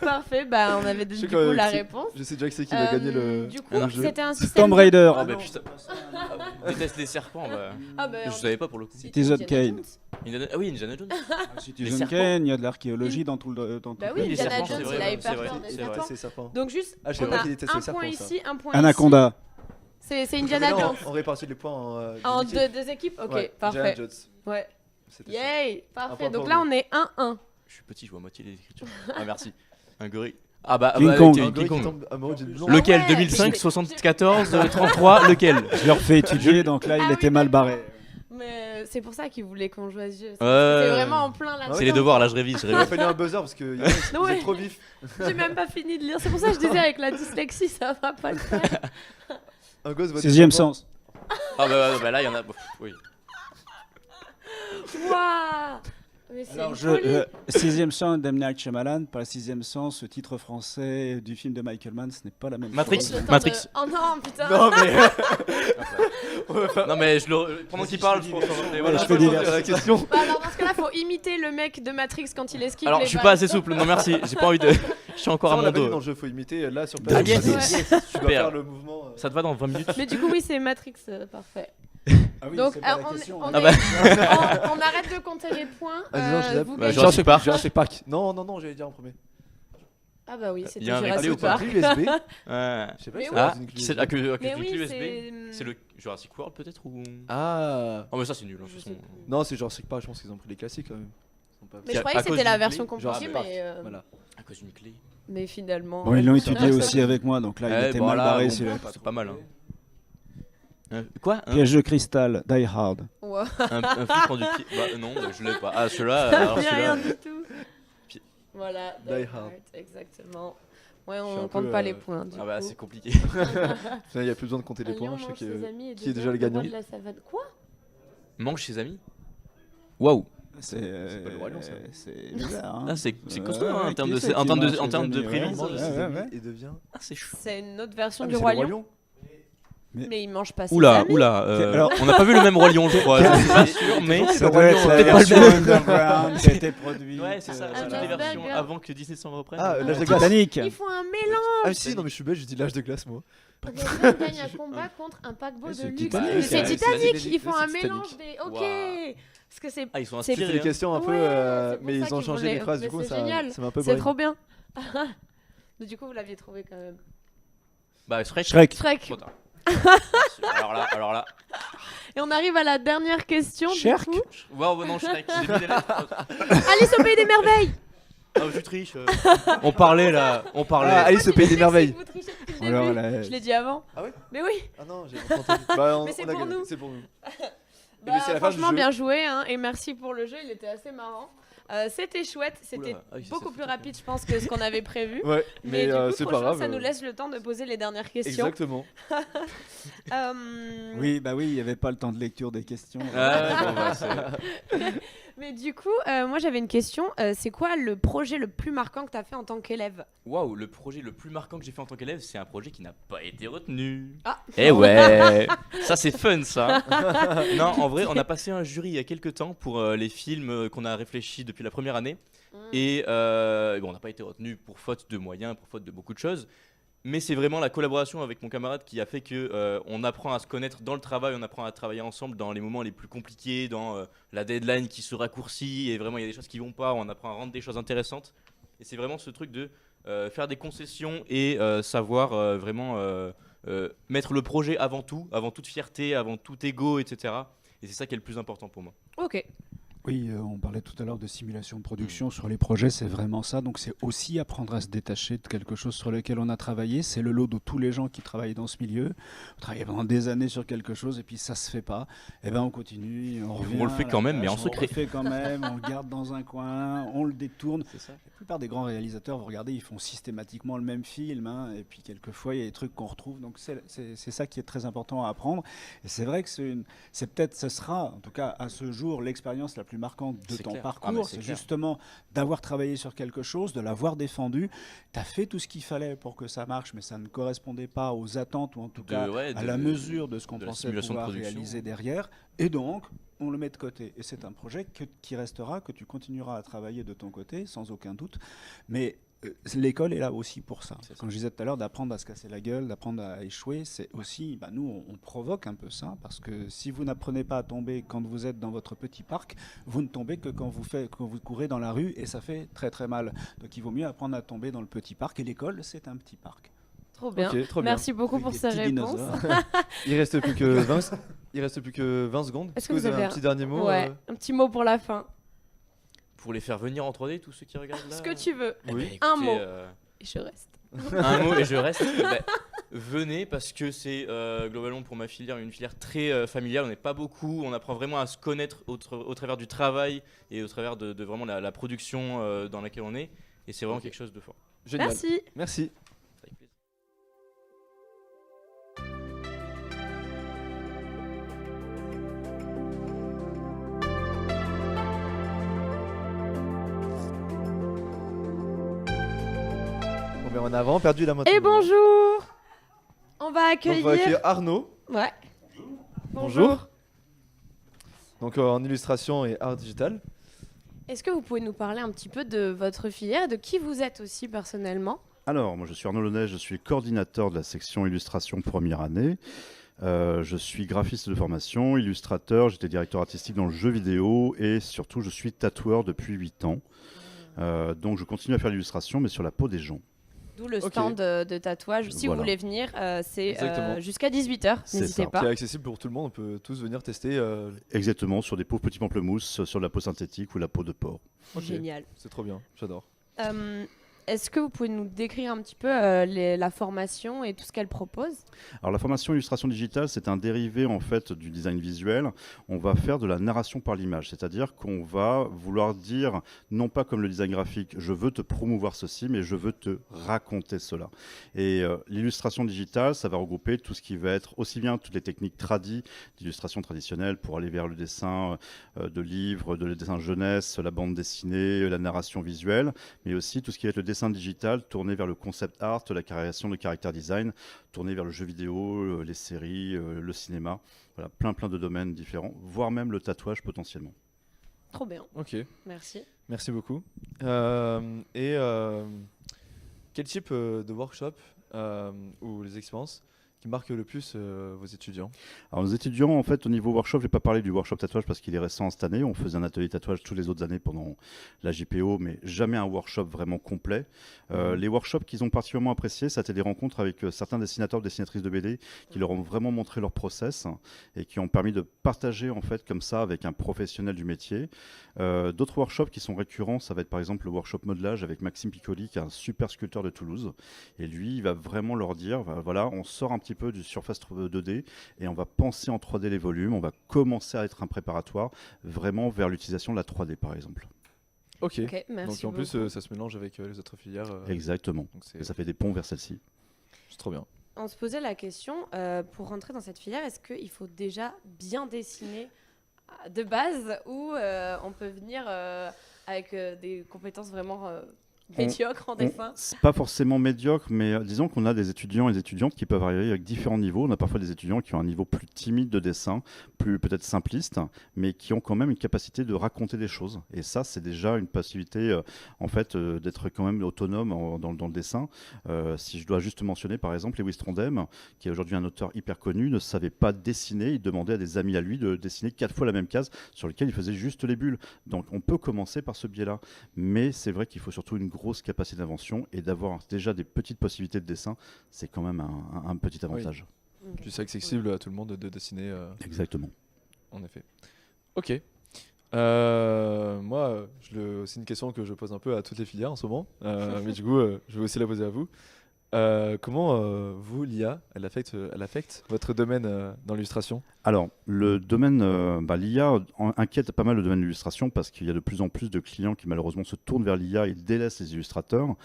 Parfait, bah on avait du coup la réponse. Je sais déjà que c'est qui va gagner le. Du coup, jeu. c'était un système. Tomb Raider. Ah bah putain. Je déteste les serpents, bah. Je savais pas pour le coup. Citizen Kane. Ah oui, Indiana Jones. Citizen Kane, il y a de l'archéologie dans tout le. Bah oui, Indiana Jones, il avait pas peur des serpents. Donc juste, on a un point ici, un point ici. Anaconda. C'est Indiana Jones. On répartit les points en deux équipes. Ok, parfait. Ouais. Yay, parfait. Donc là, on est 1-1. Je suis petit, je vois à moitié les écritures. Ah merci. Un gorille. Ah bah King Kong. King Kong. Lequel 2005, 74, 33, lequel? Je leur fais étudier, donc là, il était mal barré. Mais c'est pour ça qu'ils voulaient qu'on joue à ce jeu. C'est Ouais. vraiment en plein là. C'est les devoirs, là je révise. Il a fallu un buzzer parce que vous êtes trop vif. J'ai même pas fini de lire. C'est pour ça que je disais avec la dyslexie, ça va pas le faire. Un gosse va Sixième sens. Ah bah là il y en a. Oui. Waouh. Mais c'est Alors, Sixième sens d'M. Night Shyamalan, pas Sixième sens, ce titre français du film de Michael Mann, ce n'est pas la même Matrix. chose. Matrix. Oh non, putain. Non mais. Non mais pendant qu'il parle, je pense. Je fais diversion. La question. Bah alors dans ce cas-là, faut imiter le mec de Matrix quand il esquive. Alors les je suis balles. pas assez souple, non merci. J'ai pas envie de. Je suis encore Ça, à on mon l'a pas dit dans dos. le jeu, faut imiter là sur Ah, place. yes. Tu dois Super. faire le mouvement. Ça te va dans 20 minutes? Mais du coup, oui, c'est Matrix, parfait. Ah oui, Donc, c'est pas la on, question, on hein. Ah bah. on arrête de compter les points. Vous Bah, gagnez- Jurassic Park. Jurassic Park. Non, j'allais dire en premier. Ah bah oui, c'était Il y a un replay Jurassic ou pas? Park. Clé USB. Ouais. Je sais pas Mais si oui. ça Ah, va dans une clé c'est USB. à que Mais clé oui, USB. C'est le Jurassic World peut-être ou. Ah. Oh mais ça c'est nul. Je De toute sais façon. plus. Non, c'est Jurassic Park, je pense qu'ils ont pris les classiques quand même. Ils sont pas- Mais je À croyais que cause c'était la d'une version clé, compliquée, Jurassic Park. mais, Voilà. À cause d'une clé. mais finalement. Bon, ils l'ont étudié ça- aussi avec moi, donc là, il était mal barré. C'est pas mal. Quoi? Piège de cristal, Die Hard. Ouais. Un flic prend du pied. Bah non, bah, je l'ai pas. Ah celui-là. Ça Alors dit rien celui-là. du tout. Pi- Voilà, Die Hard. exactement. Ouais, Je suis on un compte peu, pas les points. Du Ah bah coup. c'est compliqué. Finalement, il n'y a plus besoin de compter les Un points. lion Je sais mange ses amis et qui est devient déjà le roi gagnant. de la savane. Quoi? Mange ses amis. Waouh. C'est pas le Roi Lion, ça. c'est bizarre. Hein. Ah c'est costaud Ouais, hein, en qui termes de c'est qui en termes mange de en ses termes de amis, prémices. ouais, ouais. Et devient. Ah c'est chou. C'est une autre version Ah, mais du c'est roi le Roi lion. Lion. Mais il mange pas ses Oula, amis. oula. Alors- On n'a pas vu le même roi lion, je crois. Je suis pas sûr, mais. Ça doit être la peut-être pas le version même. underground qui a été produite. Ouais, c'est ça. Un C'est une des Jasper versions Girl. avant que Disney s'en reprenne. Ah, l'âge de glace. Titanic. Ils font un mélange. Ah, si, non, mais je suis belge, je dis l'âge de glace, moi. Les hommes gagnent un combat contre un paquebot Ouais, de c'est luxe. Titanic. C'est Ouais, Titanic. c'est Ils font un Titanic. mélange des. Ok. Waouh. Parce que c'est. Ah, ils sont C'est- C'était inspirés. des hein. questions un peu. Ouais, c'est pour Mais ça ils ont qu'ils changé voulaient- les phrases, mais du coup, c'est ça génial. m'a un peu C'est brain. trop bien. Du coup, vous l'aviez trouvé quand même. Bah Shrek. Shrek. Shrek. Trop tard. Alors là. Et on arrive à la dernière question. du Shrek. coup. Waouh, non, Shrek. J'ai mis des lettres. Alice au pays des merveilles. Ah, je triche. On parlait là. On Ah, parlait. Alice au pays des merveilles. Vous trichez depuis le Alors, début. là, Je l'ai dit avant. Ah ouais? Mais oui. Ah non, j'ai pas entendu. Bah, Mais c'est on a pour gagné. nous. C'est pour nous. Bah, mais c'est la fin du franchement, jeu. bien joué. Hein, et merci pour le jeu. Il était assez marrant. C'était chouette. C'était Oula, ah oui, ça beaucoup fait plus tout. rapide, je pense, que ce qu'on avait prévu. Ouais, Mais, mais du coup, c'est trop pas chouette, grave. ça nous laisse le temps de poser les dernières questions. Exactement. Oui, bah oui, il n'y avait pas le temps de lecture des questions. Ah, bon, bah, c'est- Mais du coup, moi j'avais une question. C'est quoi le projet le plus marquant que tu as fait en tant qu'élève? Waouh, le projet le plus marquant que j'ai fait en tant qu'élève, c'est un projet qui n'a pas été retenu. Ah. Eh ouais, ça c'est fun ça. Non, en vrai, on a passé un jury il y a quelques temps pour les films qu'on a réfléchi depuis la première année. Et bon, on n'a pas été retenu pour faute de moyens, pour faute de beaucoup de choses. Mais c'est vraiment la collaboration avec mon camarade qui a fait que on apprend à se connaître dans le travail, on apprend à travailler ensemble dans les moments les plus compliqués, dans la deadline qui se raccourcit et vraiment il y a des choses qui vont pas, on apprend à rendre des choses intéressantes. Et c'est vraiment ce truc de faire des concessions et savoir vraiment mettre le projet avant tout, avant toute fierté, avant tout ego, etc. Et c'est ça qui est le plus important pour moi. Ok. Oui, on parlait tout à l'heure de simulation de production sur les projets, c'est vraiment ça. Donc c'est aussi apprendre à se détacher de quelque chose sur lequel on a travaillé. C'est le lot de tous les gens qui travaillent dans ce milieu. On travaille pendant des années sur quelque chose et puis ça se fait pas. Et ben on continue, on revient. On le fait quand même, mais en secret. On le fait quand même, on le garde dans un coin, on le détourne. C'est ça. La plupart des grands réalisateurs, vous regardez, ils font systématiquement le même film, hein, et puis quelquefois il y a des trucs qu'on retrouve. Donc c'est ça qui est très important à apprendre. Et c'est vrai que c'est peut-être, ce sera en tout cas à ce jour l'expérience la plus marquante de C'est ton clair. parcours. Ah, mais c'est c'est clair. justement d'avoir travaillé sur quelque chose, de l'avoir défendu. Tu as fait tout ce qu'il fallait pour que ça marche, mais ça ne correspondait pas aux attentes, ou en tout cas à la mesure de ce qu'on de la pensait simulation de pouvoir production. réaliser derrière. Et donc, on le met de côté. Et c'est un projet qui restera, que tu continueras à travailler de ton côté, sans aucun doute. Mais l'école est là aussi pour ça. C'est ça. Comme je disais tout à l'heure, d'apprendre à se casser la gueule, d'apprendre à échouer, c'est aussi, nous, on provoque un peu ça, parce que si vous n'apprenez pas à tomber quand vous êtes dans votre petit parc, vous ne tombez que quand vous courez dans la rue, et ça fait très très mal. Donc il vaut mieux apprendre à tomber dans le petit parc, et l'école, c'est un petit parc. Trop bien. Ok, trop bien. Merci beaucoup Avec pour des ces petits réponses. dinosaures. Il reste plus que 20, il reste plus que 20 secondes. Est-ce que vous avez un petit dernier mot Ouais, un petit mot pour la fin. Pour les faire venir en 3D, tous ceux qui regardent là. Ce que tu veux. Oui. Un mot. euh, Et je reste. un mot et je reste. Venez parce que c'est globalement pour ma filière une filière très familiale. On n'est pas beaucoup. On apprend vraiment à se connaître au travers du travail et au travers de vraiment la production dans laquelle on est. Et c'est vraiment quelque chose de fort. Génial. Merci. Merci. Avec plaisir. Bon, ben, on a vraiment perdu la moitié. Et bonjour. On va Donc, on va accueillir. accueillir Arnaud. Ouais. Bonjour. Donc en illustration et art digital. Est-ce que vous pouvez nous parler un petit peu de votre filière et de qui vous êtes aussi personnellement? Alors, moi je suis Arnaud Launay, je suis coordinateur de la section illustration première année. Je suis graphiste de formation, illustrateur, j'étais directeur artistique dans le jeu vidéo et surtout je suis tatoueur depuis 8 ans. Donc je continue à faire l'illustration mais sur la peau des gens. D'où le Ok. stand de tatouage. Si vous Voilà. voulez venir, c'est Exactement. jusqu'à 18h. C'est N'hésitez ça. pas. Qui est accessible pour tout le monde. On peut tous venir tester. Exactement, sur des pauvres petits pamplemousses, sur de la peau synthétique ou la peau de porc. Ok. Génial. C'est trop bien. J'adore. Est-ce que vous pouvez nous décrire un petit peu la formation et tout ce qu'elle propose? Alors la formation illustration digitale, c'est un dérivé en fait du design visuel. On va faire de la narration par l'image, c'est-à-dire qu'on va vouloir dire, non pas comme le design graphique, je veux te promouvoir ceci, mais je veux te raconter cela. Et l'illustration digitale, ça va regrouper tout ce qui va être aussi bien toutes les techniques d'illustration traditionnelle pour aller vers le dessin de livres, le dessin jeunesse, la bande dessinée, la narration visuelle, mais aussi tout ce qui va être le dessin digital tourné vers le concept art, la création de character design, tourné vers le jeu vidéo, les séries, le cinéma, voilà, plein de domaines différents, voire même le tatouage potentiellement. Trop bien. Ok. Merci. Merci beaucoup. Quel type de workshop ou les expériences qui marquent le plus vos étudiants? Alors nos étudiants, en fait, au niveau workshop, je vais pas parler du workshop tatouage parce qu'il est récent cette année. On faisait un atelier tatouage toutes les autres années pendant la JPO, mais jamais un workshop vraiment complet. Les workshops qu'ils ont particulièrement appréciés, c'était des rencontres avec certains dessinateurs, dessinatrices de BD qui leur ont vraiment montré leur process et qui ont permis de partager en fait comme ça avec un professionnel du métier. D'autres workshops qui sont récurrents, ça va être par exemple le workshop modelage avec Maxime Piccoli, qui est un super sculpteur de Toulouse. Et lui, il va vraiment leur dire, voilà, on sort un petit peu du surface 2D et on va penser en 3D les volumes, on va commencer à être un préparatoire vraiment vers l'utilisation de la 3D par exemple. Ok. Ok, merci Donc en plus, beaucoup. ça se mélange avec les autres filières. Exactement. Donc Et ça fait des ponts vers celle-ci. c'est trop bien. On se posait la question, pour rentrer dans cette filière, est-ce qu'il faut déjà bien dessiner de base ou on peut venir avec des compétences vraiment médiocre en dessin. C'est pas forcément médiocre, mais disons qu'on a des étudiants et des étudiantes qui peuvent arriver avec différents niveaux. On a parfois des étudiants qui ont un niveau plus timide de dessin, plus peut-être simpliste, mais qui ont quand même une capacité de raconter des choses. Et ça, c'est déjà une possibilité, en fait, d'être quand même autonome dans le dessin. Si je dois juste mentionner, par exemple, Lewis Trondheim, qui est aujourd'hui un auteur hyper connu, ne savait pas dessiner. Il demandait à des amis à lui de dessiner 4 fois la même case sur laquelle il faisait juste les bulles. Donc, on peut commencer par ce biais-là. Mais c'est vrai qu'il faut surtout une grosse capacité d'invention et d'avoir déjà des petites possibilités de dessin, c'est quand même un petit avantage. Oui. Puis c'est accessible à tout le monde de dessiner. Exactement. En effet. Ok. Moi, c'est une question que je pose un peu à toutes les filières en ce moment, mais du coup, je vais aussi la poser à vous. Comment vous, l'IA, elle affecte votre domaine dans l'illustration? Alors, le domaine, l'IA inquiète pas mal le domaine de l'illustration parce qu'il y a de plus en plus de clients qui malheureusement se tournent vers l'IA et délaissent les illustrateurs.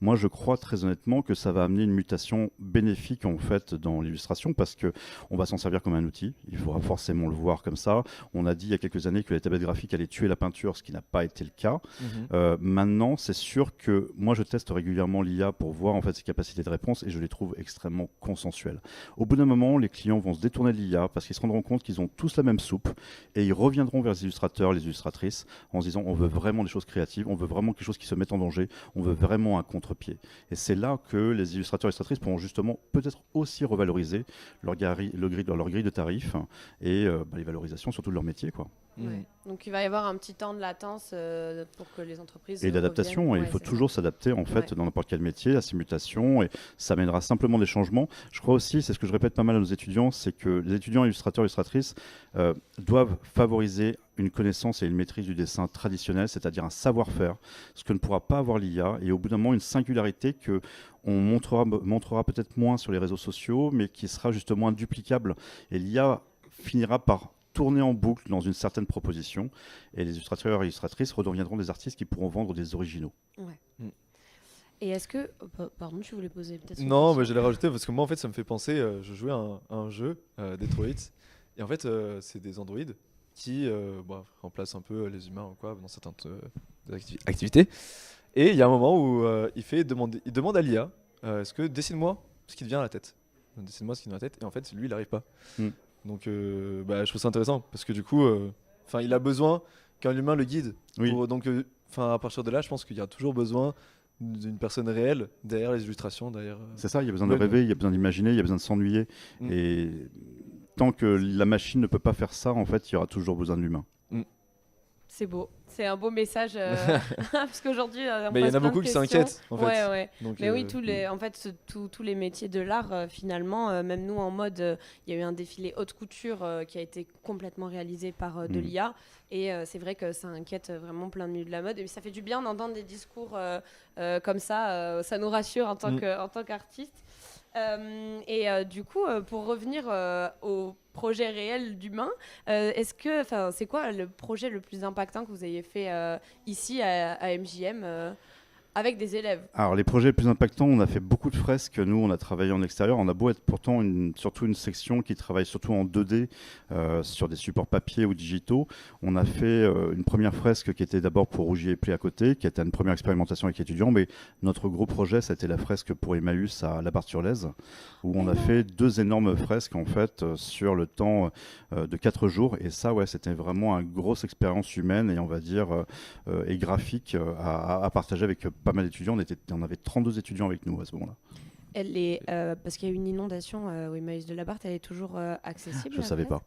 Moi, je crois très honnêtement que ça va amener une mutation bénéfique en fait dans l'illustration parce que on va s'en servir comme un outil. Il faudra forcément le voir comme ça. On a dit il y a quelques années que les tablettes graphiques allaient tuer la peinture, ce qui n'a pas été le cas. Maintenant, c'est sûr que moi, je teste régulièrement l'IA pour voir en fait ses capacités de réponse et je les trouve extrêmement consensuelles. Au bout d'un moment, les clients vont se détourner de l'IA parce qu'ils se rendront compte qu'ils ont tous la même soupe et ils reviendront vers les illustrateurs, les illustratrices en se disant on veut vraiment des choses créatives, on veut vraiment quelque chose qui se mette en danger, on veut vraiment un contre-pied. Et c'est là que les illustrateurs et illustratrices pourront justement peut-être aussi revaloriser leur grille de tarifs et les valorisations surtout de leur métier, quoi. Ouais. Donc il va y avoir un petit temps de latence pour que les entreprises et d'adaptation, et il faut toujours s'adapter en fait dans n'importe quel métier, à ces mutations, et ça amènera simplement des changements. Je crois aussi, c'est ce que je répète pas mal à nos étudiants, c'est que les étudiants illustrateurs, illustratrices doivent favoriser une connaissance et une maîtrise du dessin traditionnel, c'est-à-dire un savoir-faire, ce que ne pourra pas avoir l'IA, et au bout d'un moment une singularité que on montrera peut-être moins sur les réseaux sociaux, mais qui sera justement induplicable, et l'IA finira par tourner en boucle dans une certaine proposition, et les illustrateurs et illustratrices redeviendront des artistes qui pourront vendre des originaux. Ouais. Et est-ce que... Pardon, tu voulais poser peut-être... Non, mais je l'ai rajouté parce que moi, en fait, ça me fait penser... je jouais à un jeu, Detroit, et en fait, c'est des androïdes qui remplacent un peu les humains ou quoi, dans certaines activités. Et il y a un moment où il demande à l'IA, est-ce que dessine-moi ce qui te vient à la tête. Dessine-moi ce qui te vient à la tête. Et en fait, lui, il n'arrive pas. Donc, je trouve ça intéressant parce que du coup, il a besoin qu'un humain le guide. Oui. Donc, à partir de là, je pense qu'il y a toujours besoin d'une personne réelle derrière les illustrations. C'est ça, il y a besoin de rêver, il y a besoin d'imaginer, il y a besoin de s'ennuyer. Et tant que la machine ne peut pas faire ça, en fait, il y aura toujours besoin de l'humain. C'est beau, c'est un beau message parce qu'aujourd'hui mais il y en a beaucoup qui s'inquiètent en fait. Ouais. Donc, mais oui, tous les métiers de l'art finalement, même nous en mode, il y a eu un défilé haute couture qui a été complètement réalisé par de l'IA et c'est vrai que ça inquiète vraiment plein de milieux de la mode et ça fait du bien d'entendre des discours comme ça, ça nous rassure en tant qu'artiste. Du coup, pour revenir au projet réel d'humain, c'est quoi le projet le plus impactant que vous ayez fait ici à MJM avec des élèves? Alors les projets les plus impactants, on a fait beaucoup de fresques. Nous, on a travaillé en extérieur. On a beau être pourtant surtout une section qui travaille surtout en 2D sur des supports papier ou digitaux. On a fait une première fresque qui était d'abord pour Rougier et Plé à côté, qui était une première expérimentation avec étudiants. Mais notre gros projet, c'était la fresque pour Emmaüs à la Barthes-sur-Lèze, où on a fait 2 énormes fresques en fait sur le temps de 4 jours. Et ça, c'était vraiment une grosse expérience humaine et on va dire et graphique à partager avec pas mal d'étudiants. On avait 32 étudiants avec nous à ce moment-là. Elle est, parce qu'il y a eu une inondation au Emmaüs de la Barthe, elle est toujours accessible? Je ne savais pas.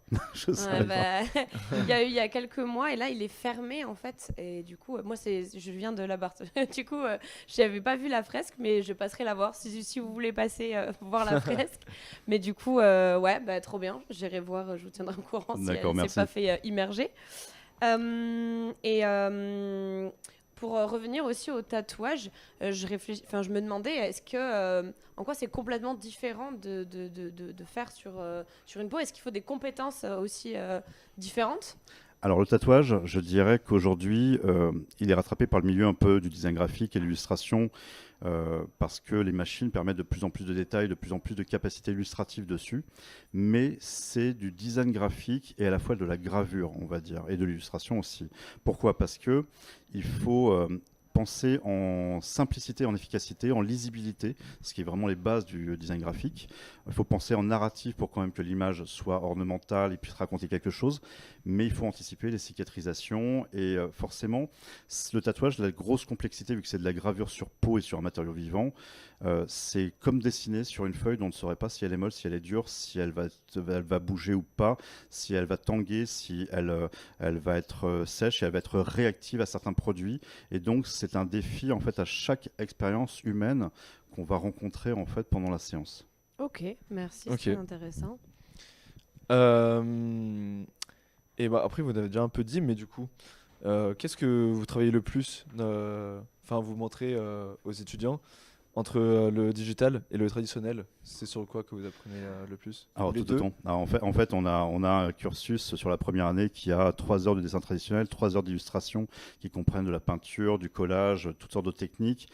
Il y a quelques mois et là il est fermé en fait. Et du coup, moi je viens de la Barthe. Du coup, je n'avais pas vu la fresque, mais je passerai la voir si vous voulez passer voir la fresque. Mais du coup, trop bien. J'irai voir, je vous tiendrai au courant si elle ne s'est pas fait immerger. Pour revenir aussi au tatouage, je me demandais, est-ce que en quoi c'est complètement différent de faire sur une peau? Est-ce qu'il faut des compétences aussi différentes? Alors le tatouage, je dirais qu'aujourd'hui, il est rattrapé par le milieu un peu du design graphique et de l'illustration parce que les machines permettent de plus en plus de détails, de plus en plus de capacités illustratives dessus. Mais c'est du design graphique et à la fois de la gravure, on va dire, et de l'illustration aussi. Pourquoi? Parce que il faut penser en simplicité, en efficacité, en lisibilité, ce qui est vraiment les bases du design graphique. Il faut penser en narratif pour quand même que l'image soit ornementale et puisse raconter quelque chose, mais il faut anticiper les cicatrisations et forcément, le tatouage a la grosse complexité vu que c'est de la gravure sur peau et sur un matériau vivant. C'est comme dessiner sur une feuille dont on ne saurait pas si elle est molle, si elle est dure, si elle va bouger ou pas, si elle va tanguer, si elle va être sèche et elle va être réactive à certains produits. Et donc, c'est un défi en fait à chaque expérience humaine qu'on va rencontrer en fait pendant la séance. Ok, merci, Ok. c'est intéressant. Et bah après, vous avez déjà un peu dit, mais du coup, qu'est-ce que vous travaillez le plus, enfin, vous montrez aux étudiants entre le digital et le traditionnel? C'est sur quoi que vous apprenez le plus? Alors, Les tout deux? autant. Alors, en fait, on a un cursus sur la première année qui a 3 heures de dessin traditionnel, 3 heures d'illustration qui comprennent de la peinture, du collage, toutes sortes de techniques.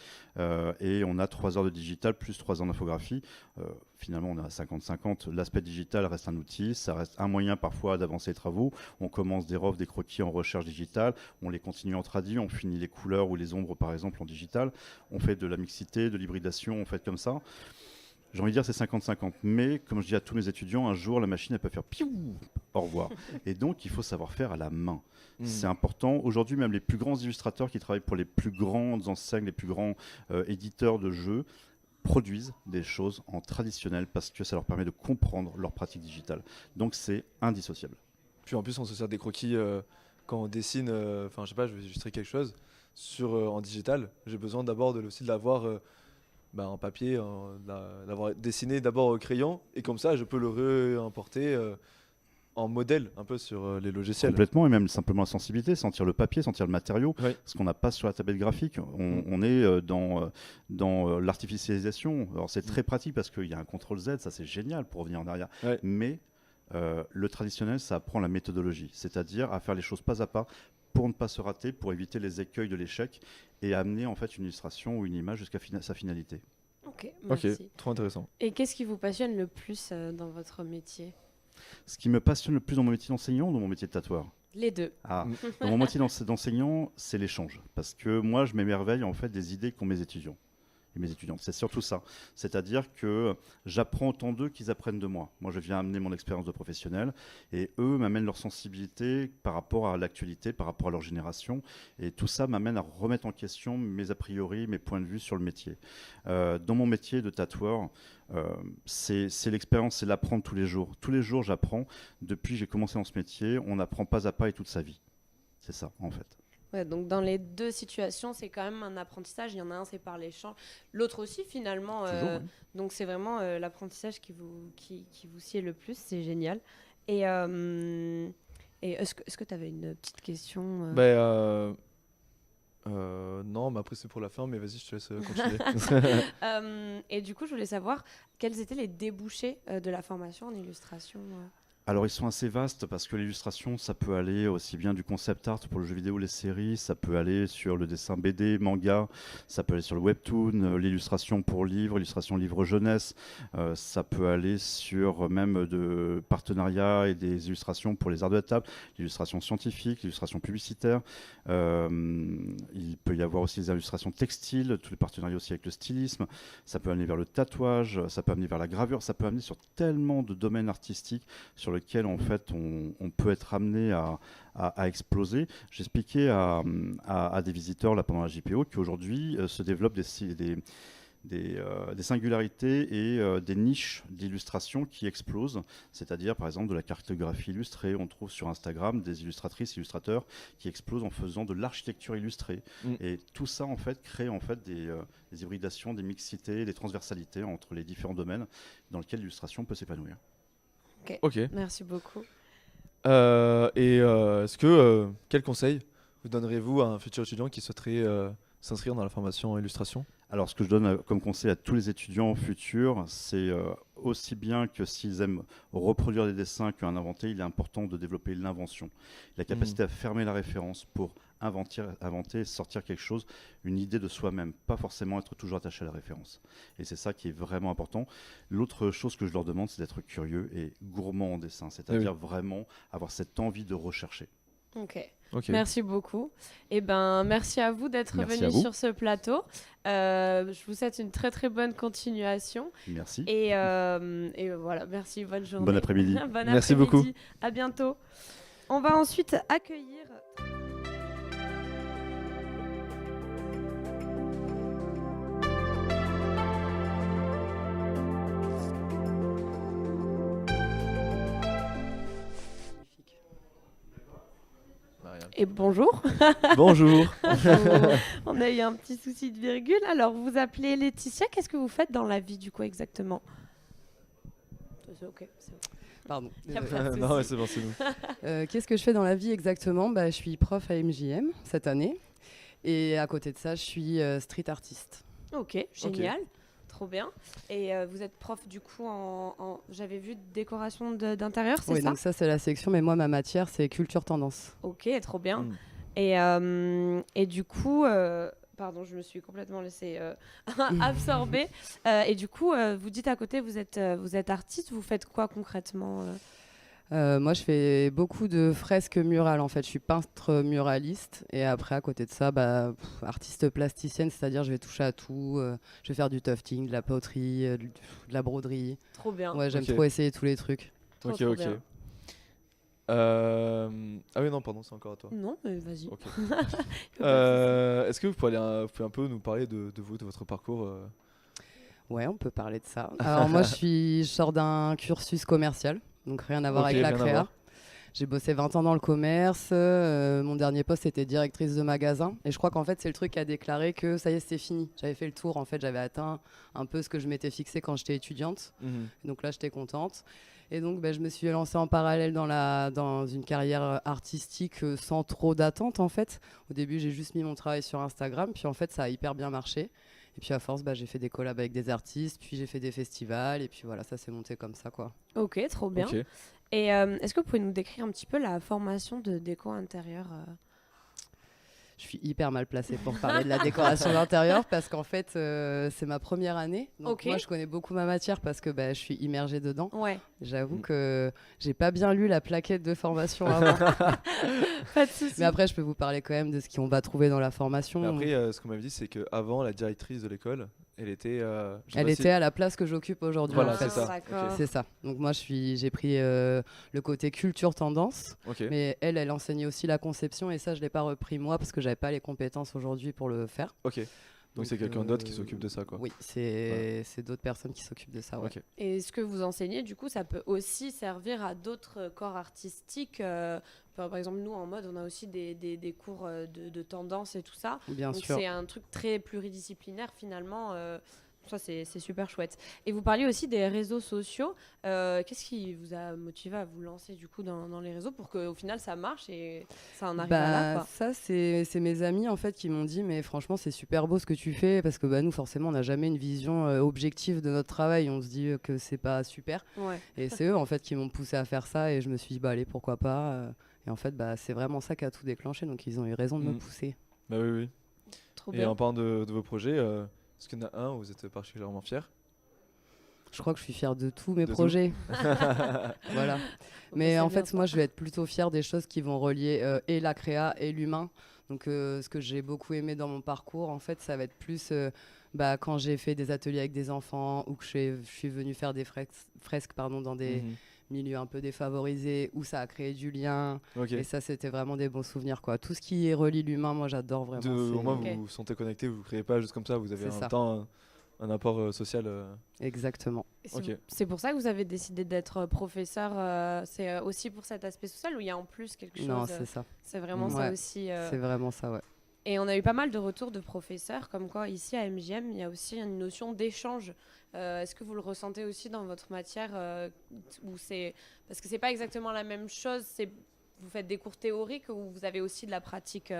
Et on a 3 heures de digital plus 3 heures d'infographie. Finalement, on est à 50-50. L'aspect digital reste un outil, ça reste un moyen parfois d'avancer les travaux. On commence des ROF, des croquis en recherche digitale, on les continue en tradi, on finit les couleurs ou les ombres par exemple en digital. On fait de la mixité, de l'hybridation, on fait comme ça. J'ai envie de dire c'est 50-50, mais comme je dis à tous mes étudiants, un jour la machine elle peut faire piou, au revoir. Et donc il faut savoir faire à la main. C'est important. Aujourd'hui même les plus grands illustrateurs qui travaillent pour les plus grandes enseignes, les plus grands éditeurs de jeux, produisent des choses en traditionnel parce que ça leur permet de comprendre leur pratique digitale. Donc c'est indissociable. Puis en plus, on se sert des croquis quand on dessine, enfin, je sais pas, je vais illustrer quelque chose en digital. J'ai besoin d'abord aussi de l'avoir en papier, l'avoir dessiné d'abord au crayon, et comme ça, je peux le réimporter en modèle un peu sur les logiciels. Complètement, et même simplement la sensibilité, sentir le papier, sentir le matériau, Ouais. ce qu'on n'a pas sur la tablette graphique. On est dans l'artificialisation. Alors c'est très pratique parce qu'il y a un CTRL Z, ça c'est génial pour revenir en arrière. Ouais. Mais le traditionnel, ça apprend la méthodologie, c'est-à-dire à faire les choses pas à pas pour ne pas se rater, pour éviter les écueils de l'échec et amener en fait une illustration ou une image jusqu'à sa finalité. Ok, Ok, merci. trop intéressant. Et qu'est-ce qui vous passionne le plus dans votre métier? Ce qui me passionne le plus dans mon métier d'enseignant ou dans mon métier de tatoueur? Les deux. Ah, dans mon métier d'enseignant, c'est l'échange. Parce que moi, je m'émerveille en fait des idées qu'ont mes étudiants et mes étudiantes. C'est surtout ça. C'est-à-dire que j'apprends autant d'eux qu'ils apprennent de moi. Moi, je viens amener mon expérience de professionnel et eux m'amènent leur sensibilité par rapport à l'actualité, par rapport à leur génération. Et tout ça m'amène à remettre en question mes a priori, mes points de vue sur le métier. Dans mon métier de tatoueur, c'est l'expérience, c'est l'apprendre tous les jours. Tous les jours, j'apprends. Depuis que j'ai commencé dans ce métier, on apprend pas à pas et toute sa vie. C'est ça, en fait. Ouais, donc dans les deux situations, c'est quand même un apprentissage. Il y en a un, c'est par l'échange. L'autre aussi, finalement. Toujours, oui. Donc c'est vraiment l'apprentissage qui vous sied le plus. C'est génial. Et est-ce que tu avais une petite question Non, mais après c'est pour la fin, mais vas-y, je te laisse continuer. Et du coup, je voulais savoir quels étaient les débouchés de la formation en illustration. Alors ils sont assez vastes parce que l'illustration, ça peut aller aussi bien du concept art pour le jeu vidéo, les séries, ça peut aller sur le dessin BD, manga, ça peut aller sur le webtoon, l'illustration pour livres, l'illustration livre jeunesse, ça peut aller sur même de partenariats et des illustrations pour les arts de la table, l'illustration scientifique, l'illustration publicitaire, il peut y avoir aussi des illustrations textiles, tous les partenariats aussi avec le stylisme, ça peut amener vers le tatouage, ça peut amener vers la gravure, ça peut amener sur tellement de domaines artistiques sur lequel en fait on peut être amené à exploser. J'expliquais à des visiteurs là pendant la JPO qu'aujourd'hui se développent des singularités et des niches d'illustration qui explosent, c'est-à-dire par exemple de la cartographie illustrée. On trouve sur Instagram des illustratrices, illustrateurs qui explosent en faisant de l'architecture illustrée. Et tout ça en fait crée en fait des hybridations, des mixités, des transversalités entre les différents domaines dans lesquels l'illustration peut s'épanouir. Ok. Merci beaucoup. Quel conseil vous donnerez-vous à un futur étudiant qui souhaiterait s'inscrire dans la formation en illustration? Alors, ce que je donne comme conseil à tous les étudiants futurs, c'est aussi bien que s'ils aiment reproduire des dessins qu'un inventer, il est important de développer l'invention, la capacité à fermer la référence pour inventer, sortir quelque chose, une idée de soi-même, pas forcément être toujours attaché à la référence. Et c'est ça qui est vraiment important. L'autre chose que je leur demande, c'est d'être curieux et gourmand en dessin, c'est-à-dire vraiment avoir cette envie de rechercher. Ok. Ok. Merci beaucoup. Et ben, merci à vous d'être Merci à venus vous. sur ce plateau. Je vous souhaite une très très bonne continuation. Merci. Et voilà, merci, bonne journée. Bon après-midi. Bon Merci après-midi. beaucoup. À bientôt. On va ensuite accueillir. Et bonjour. Bonjour. On a eu un petit souci de virgule. Alors, vous vous appelez Laetitia. Qu'est-ce que vous faites dans la vie, du coup, exactement? C'est ok. Pardon. Y a désolée. pas de Non, ouais, souci. c'est bon, c'est nous. Qu'est-ce que je fais dans la vie exactement? Je suis prof à MJM cette année. Et à côté de ça, je suis street artiste. Ok, génial. Trop bien. Et vous êtes prof, du coup, j'avais vu décoration d'intérieur, c'est Oui, ça? donc ça, c'est la section. Mais moi, ma matière, c'est culture tendance. Ok, trop bien. Mm. Et du coup, pardon, je me suis complètement laissée absorber. Et du coup, vous dites à côté, vous êtes artiste, vous faites quoi concrètement? Moi, je fais beaucoup de fresques murales. En fait, je suis peintre muraliste. Et après, à côté de ça, artiste plasticienne, c'est-à-dire je vais toucher à tout. Je vais faire du tufting, de la poterie, de la broderie. Trop bien. Ouais, j'aime Ok. trop essayer tous les trucs. Trop, Ok, trop ok. bien. Ah oui, non, pardon, c'est encore à toi. Non, mais vas-y. Ok. Y a pas de Est-ce que vous pouvez un peu nous parler de vous, de votre parcours Ouais, on peut parler de ça. Alors moi, je sors d'un cursus commercial, donc rien à voir Ok, avec la rien à créa. voir. J'ai bossé 20 ans dans le commerce. Mon dernier poste était directrice de magasin. Et je crois qu'en fait, c'est le truc qui a déclaré que ça y est, c'est fini. J'avais fait le tour. En fait, j'avais atteint un peu ce que je m'étais fixé quand j'étais étudiante. Mhm. Donc là, j'étais contente. Et donc, je me suis lancée en parallèle dans une carrière artistique sans trop d'attente, en fait. Au début, j'ai juste mis mon travail sur Instagram. Puis en fait, ça a hyper bien marché. Et puis à force, j'ai fait des collabs avec des artistes. Puis j'ai fait des festivals. Et puis voilà, ça s'est monté comme ça, quoi. Ok, trop bien. Ok. Et est-ce que vous pouvez nous décrire un petit peu la formation de déco intérieur? Je suis hyper mal placée pour parler de la décoration d'intérieur parce qu'en fait, c'est ma première année. Donc Ok. moi, je connais beaucoup ma matière parce que je suis immergée dedans. Ouais, J'avoue Mm. que j'ai pas bien lu la plaquette de formation avant. pas de souci. Mais après, je peux vous parler quand même de ce qu'on va trouver dans la formation. Mais après, ce qu'on m'avait dit, c'est qu'avant, la directrice de l'école, elle était. Je sais Elle pas si- était à la place que j'occupe aujourd'hui. Voilà, en fait. c'est ça. D'accord. Ok. C'est ça. Donc moi, j'ai pris le côté culture tendance. Ok. Mais elle enseignait aussi la conception et ça, je l'ai pas repris moi parce que j'avais pas les compétences aujourd'hui pour le faire. Ok. Donc c'est quelqu'un d'autre qui s'occupe de ça, quoi. Oui, c'est d'autres personnes qui s'occupent de ça. Ouais. Ok. Et ce que vous enseignez, du coup, ça peut aussi servir à d'autres corps artistiques. Par exemple, nous, en mode, on a aussi des cours de tendance et tout ça. Bien Donc sûr. c'est un truc très pluridisciplinaire, finalement. Ça, c'est super chouette. Et vous parliez aussi des réseaux sociaux. Qu'est-ce qui vous a motivé à vous lancer, du coup, dans les réseaux pour qu'au final, ça marche et ça en arrive à là, quoi. Ça, c'est mes amis en fait qui m'ont dit mais franchement c'est super beau ce que tu fais parce que nous forcément on n'a jamais une vision objective de notre travail, on se dit que c'est pas super Ouais. et c'est eux en fait qui m'ont poussé à faire ça et je me suis dit allez pourquoi pas et en fait c'est vraiment ça qui a tout déclenché donc ils ont eu raison de me Mm. pousser. Bah oui, oui. Trop Et bien. en parlant de vos projets, est-ce qu'il y en a un où vous êtes particulièrement fiers? Je crois que je suis fière de tous mes De tout. projets. Voilà. Mais C'est en bien fait, ça. moi, je vais être plutôt fière des choses qui vont relier et la créa et l'humain. Donc, ce que j'ai beaucoup aimé dans mon parcours, en fait, ça va être plus quand j'ai fait des ateliers avec des enfants ou que je suis venue faire des fresques dans des Mhm. milieux un peu défavorisés où ça a créé du lien. Ok. Et ça, c'était vraiment des bons souvenirs, quoi. Tout ce qui relie l'humain, moi, j'adore vraiment. Au moins, Ok. vous vous sentez connecté, vous ne créez pas juste comme ça, vous avez C'est en ça. même temps un apport social. Exactement. Et Ok. c'est pour ça que vous avez décidé d'être professeur. C'est aussi pour cet aspect social ou il y a en plus quelque chose? Non, c'est ça. C'est vraiment Ouais, ça aussi. C'est vraiment ça, ouais. Et on a eu pas mal de retours de professeurs, comme quoi ici à MJM, il y a aussi une notion d'échange. Est-ce que vous le ressentez aussi dans votre matière parce que c'est pas exactement la même chose. Vous faites des cours théoriques ou vous avez aussi de la pratique?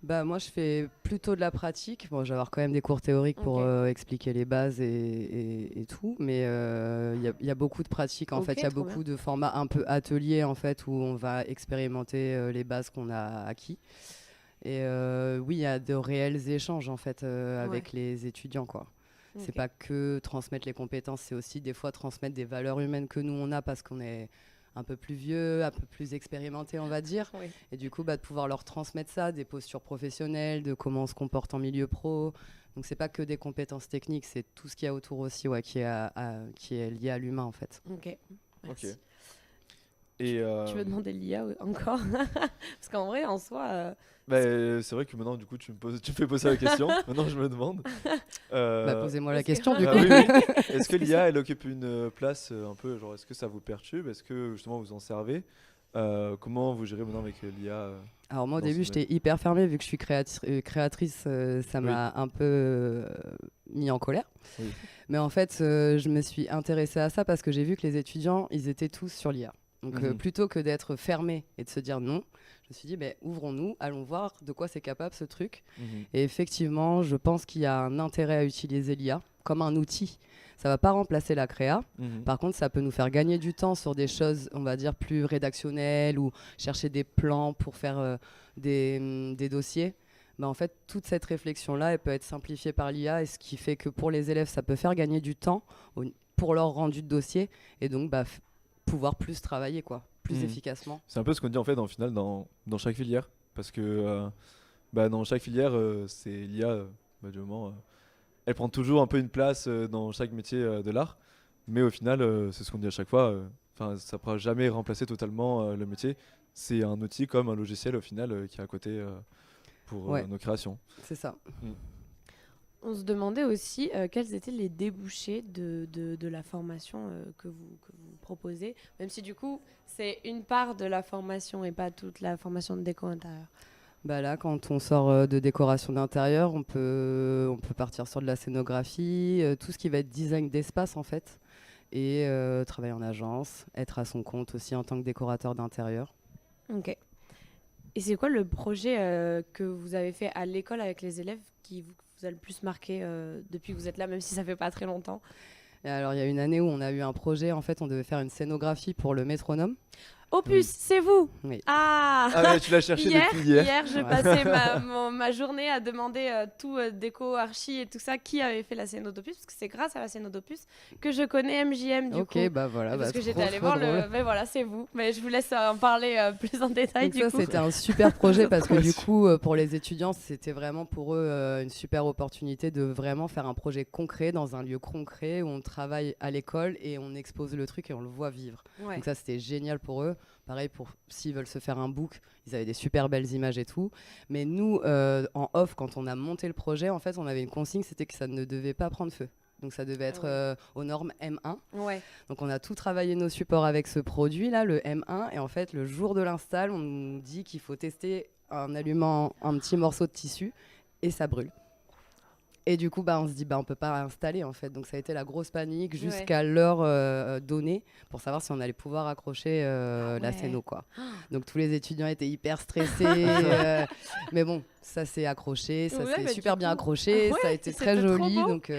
Moi, je fais plutôt de la pratique. Bon, je vais avoir quand même des cours théoriques pour Ok. expliquer les bases et tout, mais il y a beaucoup de pratique. En Ok, fait, il y a trop beaucoup de formats un peu ateliers en fait où on va expérimenter les bases qu'on a acquis. Et oui, il y a de réels échanges en fait avec les étudiants, quoi. Ok. C'est pas que transmettre les compétences, c'est aussi des fois transmettre des valeurs humaines que nous on a parce qu'on est un peu plus vieux, un peu plus expérimentés, on va dire. Oui. Et du coup, de pouvoir leur transmettre ça, des postures professionnelles, de comment on se comporte en milieu pro. Donc, c'est pas que des compétences techniques, c'est tout ce qu'il y a autour aussi, qui est lié à l'humain, en fait. Ok. Merci. Ok. Et Tu veux demander l'IA encore? Parce qu'en vrai, en soi, c'est vrai que maintenant, du coup, tu me fais poser la question. Maintenant, je me demande. Posez-moi la parce que- question, du Ah coup. oui, oui. Est-ce que l'IA, elle occupe une place un peu, genre, est-ce que ça vous perturbe? Est-ce que justement vous en servez? Comment vous gérez maintenant avec l'IA Alors moi au dans début ce domaine? j'étais hyper fermée vu que je suis créatrice, ça m'a un peu mis en colère. Oui. Mais en fait je me suis intéressée à ça parce que j'ai vu que les étudiants ils étaient tous sur l'IA. Donc Mhm. plutôt que d'être fermé et de se dire non, je me suis dit ouvrons-nous, allons voir de quoi c'est capable ce truc. Mhm. Et effectivement je pense qu'il y a un intérêt à utiliser l'IA comme un outil. Ça va pas remplacer la créa. Mhm. Par contre, ça peut nous faire gagner du temps sur des choses, on va dire, plus rédactionnelles ou chercher des plans pour faire des dossiers. En fait, toute cette réflexion-là, elle peut être simplifiée par l'IA, et ce qui fait que pour les élèves, ça peut faire gagner du temps pour leur rendu de dossier et donc pouvoir plus travailler, plus Mhm. efficacement. C'est un peu ce qu'on dit en fait, au final, dans chaque filière. Parce que dans chaque filière, c'est l'IA, du moment, elle prend toujours un peu une place dans chaque métier de l'art. Mais au final, c'est ce qu'on dit à chaque fois, ça ne pourra jamais remplacer totalement le métier. C'est un outil comme un logiciel au final qui est à côté pour Ouais. nos créations. C'est ça. on se demandait aussi quels étaient les débouchés de la formation que vous proposez, même si du coup c'est une part de la formation et pas toute la formation de déco intérieur. Là, quand on sort de décoration d'intérieur, on peut partir sur de la scénographie, tout ce qui va être design d'espace en fait, et travailler en agence, être à son compte aussi en tant que décorateur d'intérieur. Ok. Et c'est quoi le projet que vous avez fait à l'école avec les élèves qui vous a le plus marqué depuis que vous êtes là, même si ça fait pas très longtemps? Et alors, il y a une année où on a eu un projet, en fait, on devait faire une scénographie pour le métronome. Opus, c'est vous? Oui. Ah, Ah ouais, tu l'as cherché depuis hier. je Ouais. passais ma journée à demander tout déco, archi et tout ça. Qui avait fait la scéno d'Opus? Parce que c'est grâce à la scéno d'Opus que je connais MJM du Ok, coup. voilà. Parce que j'étais trop, allée trop voir drôle. le... Mais voilà, c'est vous. Mais je vous laisse en parler plus en détail Donc du ça, coup. c'était un super projet parce que Ouais. du coup, pour les étudiants, c'était vraiment pour eux une super opportunité de vraiment faire un projet concret dans un lieu concret où on travaille à l'école et on expose le truc et on le voit vivre. Ouais. Donc ça, c'était génial pour eux. Pareil, s'ils veulent se faire un book, ils avaient des super belles images et tout. Mais nous, en off, quand on a monté le projet, en fait, on avait une consigne, c'était que ça ne devait pas prendre feu. Donc ça devait être aux normes M1. Ouais. Donc on a tout travaillé nos supports avec ce produit-là, le M1. Et en fait, le jour de l'install, on nous dit qu'il faut tester en allumant un petit morceau de tissu et ça brûle. Et du coup, on se dit, on peut pas installer en fait. Donc ça a été la grosse panique jusqu'à l'heure donnée pour savoir si on allait pouvoir accrocher la ouais. scéno, quoi. Donc tous les étudiants étaient hyper stressés. Mais bon, ça s'est accroché, ça Ouais, s'est bah, super du bien coup- accroché. Ouais, Ça a été c'était très trop joli. beau. Donc,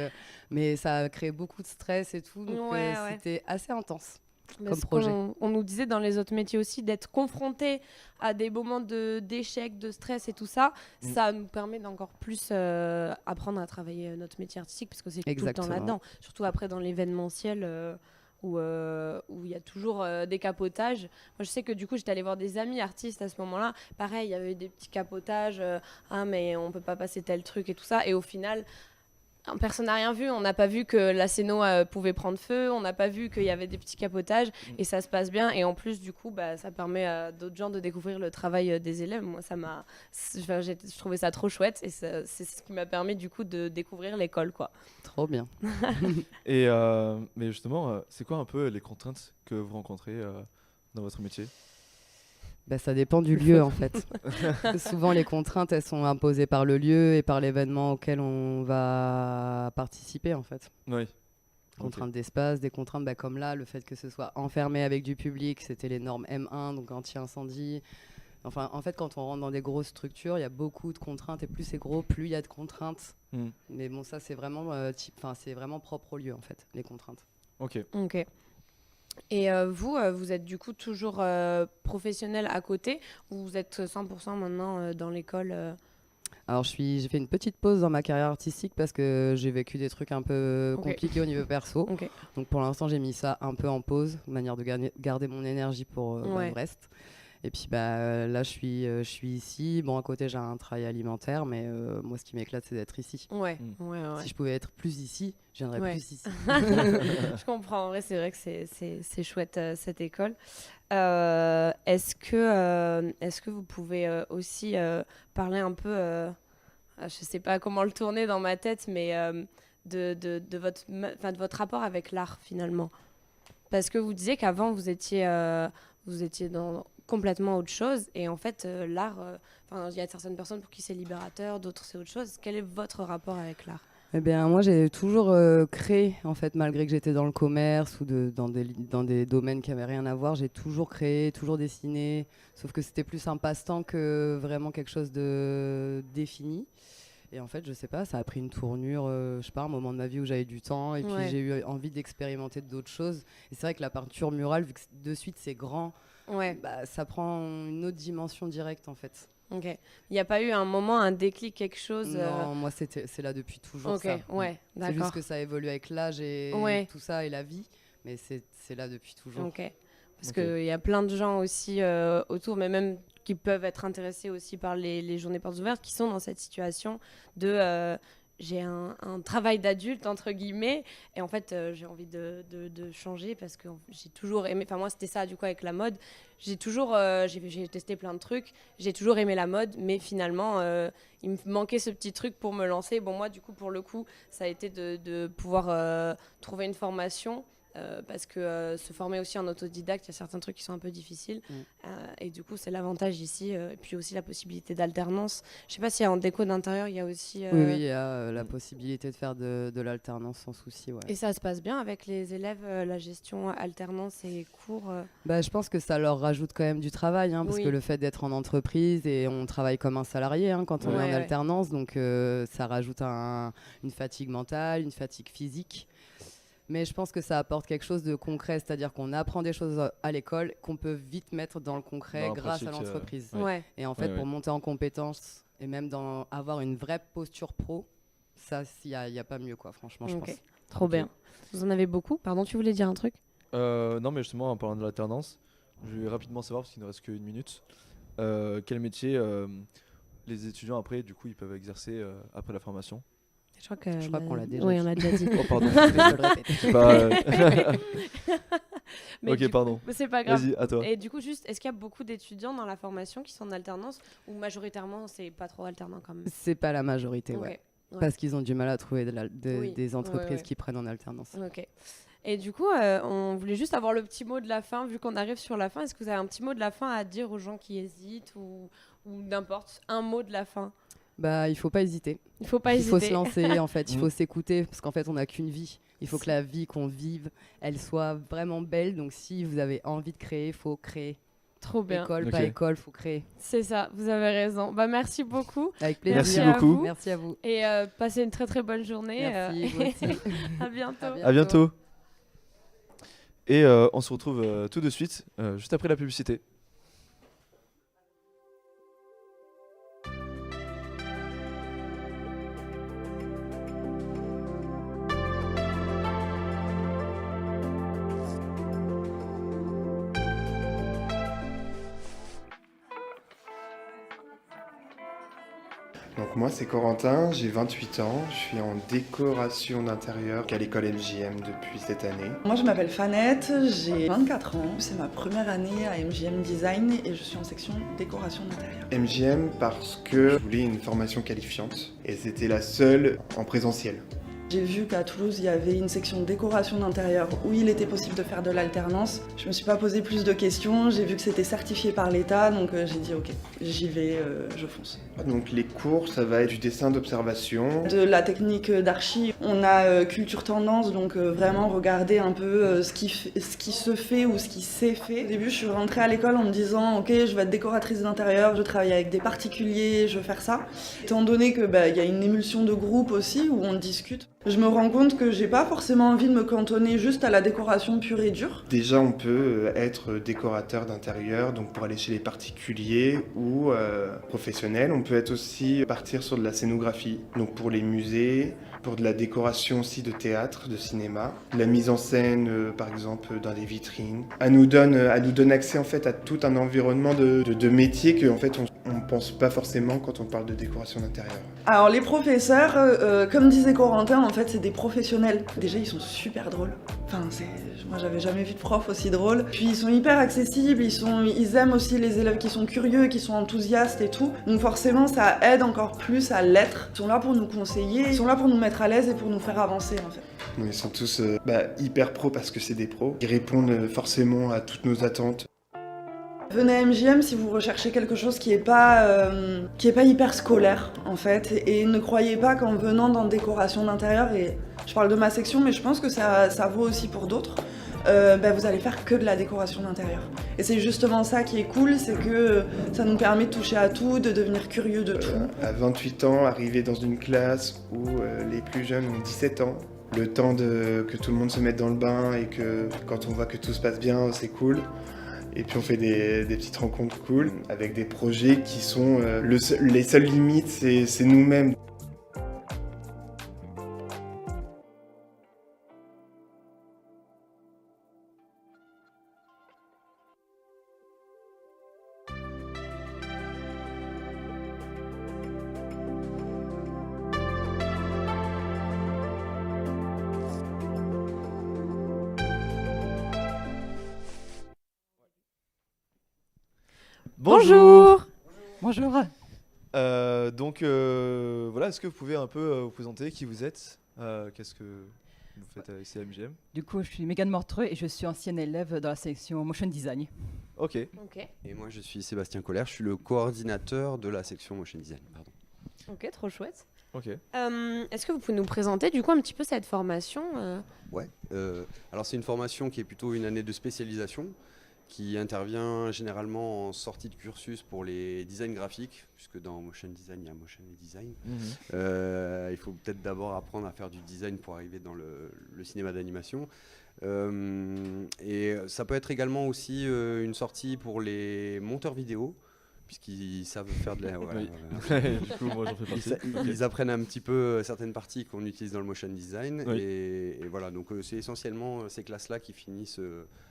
mais ça a créé beaucoup de stress et tout. Donc Ouais. c'était assez intense. Parce projet. on nous disait dans les autres métiers aussi d'être confronté à des moments d'échec, de stress et tout ça, ça nous permet d'encore plus apprendre à travailler notre métier artistique parce que c'est tout le temps Exactement. là-dedans. Surtout après dans l'événementiel où il y a toujours des capotages. Moi, je sais que du coup, j'étais allée voir des amis artistes à ce moment-là. Pareil, il y avait des petits capotages. Mais on peut pas passer tel truc et tout ça. Et au final, personne n'a rien vu. On n'a pas vu que la scéno pouvait prendre feu. On n'a pas vu qu'il y avait des petits capotages. Et ça se passe bien. Et en plus, du coup, ça permet à d'autres gens de découvrir le travail des élèves. Moi, je trouvais ça trop chouette. Et c'est ce qui m'a permis, du coup, de découvrir l'école, quoi. Trop bien. Et mais justement, c'est quoi un peu les contraintes que vous rencontrez dans votre métier? Ça dépend du lieu en fait. Parce que souvent les contraintes elles sont imposées par le lieu et par l'événement auquel on va participer en fait. Oui. Contraintes d'espace, des contraintes comme là, le fait que ce soit enfermé avec du public, c'était les normes M1, donc anti-incendie. Enfin, en fait, quand on rentre dans des grosses structures, il y a beaucoup de contraintes et plus c'est gros, plus il y a de contraintes. Mais bon, ça c'est vraiment, c'est vraiment propre au lieu en fait, les contraintes. Ok. Ok. Et vous êtes du coup toujours professionnel à côté ou vous êtes 100% maintenant dans l'école Alors j'ai fait une petite pause dans ma carrière artistique parce que j'ai vécu des trucs un peu Ok. compliqués au niveau perso. Ok. Donc pour l'instant j'ai mis ça un peu en pause, manière de garder mon énergie pour Ouais. le reste. Et puis là je suis ici. Bon, à côté j'ai un travail alimentaire, mais moi ce qui m'éclate c'est d'être ici. Ouais, Mm. ouais, ouais. Si je pouvais être plus ici, je viendrais Ouais. plus ici. Je comprends. En vrai, c'est vrai que c'est chouette cette école. Est-ce que vous pouvez aussi parler un peu, je sais pas comment le tourner dans ma tête, mais de votre rapport avec l'art finalement. Parce que vous disiez qu'avant vous étiez dans complètement autre chose, et en fait l'art, il y a certaines personnes pour qui c'est libérateur, d'autres c'est autre chose. Quel est votre rapport avec l'art? Eh bien, moi, j'ai toujours créé, en fait, malgré que j'étais dans le commerce ou dans des domaines qui n'avaient rien à voir, j'ai toujours créé, toujours dessiné, sauf que c'était plus un passe-temps que vraiment quelque chose de défini. Et en fait, je sais pas, ça a pris une tournure, je sais pas, un moment de ma vie où j'avais du temps, et puis Ouais. j'ai eu envie d'expérimenter d'autres choses. Et c'est vrai que la peinture murale, vu que de suite c'est grand, Ouais. bah, ça prend une autre dimension directe, en fait. Ok. Il n'y a pas eu un moment, un déclic, quelque chose Non, moi, c'est là depuis toujours Ok, ça. ouais, C'est d'accord. juste que ça évolue avec l'âge et Ouais. tout ça et la vie, mais c'est là depuis toujours. Ok. Parce Ok. qu'il y a plein de gens aussi autour, mais même qui peuvent être intéressés aussi par les journées portes ouvertes, qui sont dans cette situation de j'ai un travail d'adulte, entre guillemets, et en fait j'ai envie de changer parce que j'ai toujours aimé, enfin moi c'était ça du coup avec la mode, j'ai toujours, j'ai testé plein de trucs, j'ai toujours aimé la mode, mais finalement il me manquait ce petit truc pour me lancer. Bon, moi du coup pour le coup ça a été de pouvoir trouver une formation. Parce que se former aussi en autodidacte, il y a certains trucs qui sont un peu difficiles. Et du coup, c'est l'avantage ici. Et puis aussi la possibilité d'alternance. Je sais pas s'il y a en déco d'intérieur, il y a aussi... Oui, il y a la possibilité de faire de l'alternance sans souci. Ouais. Et ça se passe bien avec les élèves, la gestion alternance et cours Bah, je pense que ça leur rajoute quand même du travail, hein, parce Oui. que le fait d'être en entreprise et on travaille comme un salarié hein, quand on est Ouais, en ouais. alternance, donc ça rajoute une fatigue mentale, une fatigue physique. Mais je pense que ça apporte quelque chose de concret, c'est-à-dire qu'on apprend des choses à l'école qu'on peut vite mettre dans le concret Dans la grâce à pratique, l'entreprise. Ouais. Ouais. Et en fait, Ouais, pour ouais. monter en compétences et même avoir une vraie posture pro, ça, il n'y a pas mieux, quoi, franchement, je Ok. pense. Trop Ok. bien. Vous en avez beaucoup? Pardon, tu voulais dire un truc? Non, mais justement, en parlant de l'alternance, je vais rapidement savoir, parce qu'il ne reste qu'une minute, quel métier les étudiants après, du coup, ils peuvent exercer après la formation. Je crois qu'on l'a déjà Oui, dit. on l'a déjà dit. Oh, pardon. Mais je le répète. C'est pas, Mais ok, du- pardon. mais c'est pas grave. Vas-y, à toi. Et du coup, juste, est-ce qu'il y a beaucoup d'étudiants dans la formation qui sont en alternance, ou majoritairement c'est pas trop alternant quand même? C'est pas la majorité, Ok. ouais. Ouais. Parce qu'ils ont du mal à trouver Oui. des entreprises Ouais. qui prennent en alternance. Ok. Et du coup, on voulait juste avoir le petit mot de la fin, vu qu'on arrive sur la fin. Est-ce que vous avez un petit mot de la fin à dire aux gens qui hésitent, ou n'importe, un mot de la fin? Bah, il faut pas hésiter. Il faut pas Il faut se hésiter. lancer, en fait. Il Mm. faut s'écouter, parce qu'en fait, on n'a qu'une vie. Il faut que la vie qu'on vive, elle soit vraiment belle. Donc, si vous avez envie de créer, il faut créer. Trop bien. École, Ok. pas école, faut créer. C'est ça, vous avez raison. Bah, merci beaucoup. Avec plaisir. Merci à beaucoup. vous. Merci à vous. Et passez une très très bonne journée. Merci, vous aussi. À bientôt. À À bientôt. Et on se retrouve tout de suite, juste après la publicité. Donc moi c'est Corentin, j'ai 28 ans, je suis en décoration d'intérieur à l'école MJM depuis cette année. Moi je m'appelle Fanette, j'ai 24 ans, c'est ma première année à MJM Design et je suis en section décoration d'intérieur. MJM parce que je voulais une formation qualifiante et c'était la seule en présentiel. J'ai vu qu'à Toulouse il y avait une section décoration d'intérieur où il était possible de faire de l'alternance. Je me suis pas posé plus de questions, j'ai vu que c'était certifié par l'État donc j'ai dit ok, j'y vais, je fonce. Donc les cours ça va être du dessin d'observation. De la technique d'archi, on a culture tendance, donc vraiment regarder un peu ce qui se fait ou ce qui s'est fait. Au début, je suis rentrée à l'école en me disant ok, je vais être décoratrice d'intérieur, je travaille avec des particuliers, je veux faire ça. Étant donné que y a une émulsion de groupe aussi où on discute. Je me rends compte que j'ai pas forcément envie de me cantonner juste à la décoration pure et dure. Déjà, on peut être décorateur d'intérieur, donc pour aller chez les particuliers ou professionnels. On peut être aussi partir sur de la scénographie, donc pour les musées, pour de la décoration aussi de théâtre, de cinéma, de la mise en scène, par exemple, dans les vitrines. Elle nous donne accès en fait à tout un environnement de métiers que en fait on pense pas forcément quand on parle de décoration d'intérieur. Alors les professeurs, comme disait Corentin, en fait c'est des professionnels. Déjà ils sont super drôles. Enfin moi j'avais jamais vu de prof aussi drôle. Puis ils sont hyper accessibles, ils aiment aussi les élèves qui sont curieux, qui sont enthousiastes et tout. Donc forcément ça aide encore plus à l'être. Ils sont là pour nous conseiller, ils sont là pour nous mettre à l'aise et pour nous faire avancer en fait. Ils sont tous hyper pros parce que c'est des pros. Ils répondent forcément à toutes nos attentes. Venez à MJM si vous recherchez quelque chose qui est pas hyper scolaire en fait, et ne croyez pas qu'en venant dans décoration d'intérieur, et je parle de ma section mais je pense que ça vaut aussi pour d'autres, vous allez faire que de la décoration d'intérieur. Et c'est justement ça qui est cool, c'est que ça nous permet de toucher à tout, de devenir curieux de tout. À 28 ans, arriver dans une classe où les plus jeunes ont 17 ans, le temps que tout le monde se mette dans le bain et que quand on voit que tout se passe bien, c'est cool. Et puis on fait des petites rencontres cool avec des projets qui sont... les seules limites, c'est nous-mêmes. Bonjour. Bonjour. Voilà, est-ce que vous pouvez un peu vous présenter qui vous êtes, qu'est-ce que vous faites ici à MJM? Du coup, je suis Mégane Mortreux et je suis ancienne élève dans la section Motion Design. Ok. Et moi, je suis Sébastien Collère, je suis le coordinateur de la section Motion Design. Pardon. Ok, trop chouette. Ok. Est-ce que vous pouvez nous présenter du coup un petit peu cette formation Ouais. Alors c'est une formation qui est plutôt une année de spécialisation, qui intervient généralement en sortie de cursus pour les designs graphiques, puisque dans Motion Design, il y a Motion et Design. Il faut peut-être d'abord apprendre à faire du design pour arriver dans le cinéma d'animation. Et ça peut être également aussi une sortie pour les monteurs vidéo, puisqu'ils savent faire de la... Voilà, Du coup, moi, j'en fais partie. Ils apprennent un petit peu certaines parties qu'on utilise dans le motion design. Oui. Et voilà, donc c'est essentiellement ces classes-là qui finissent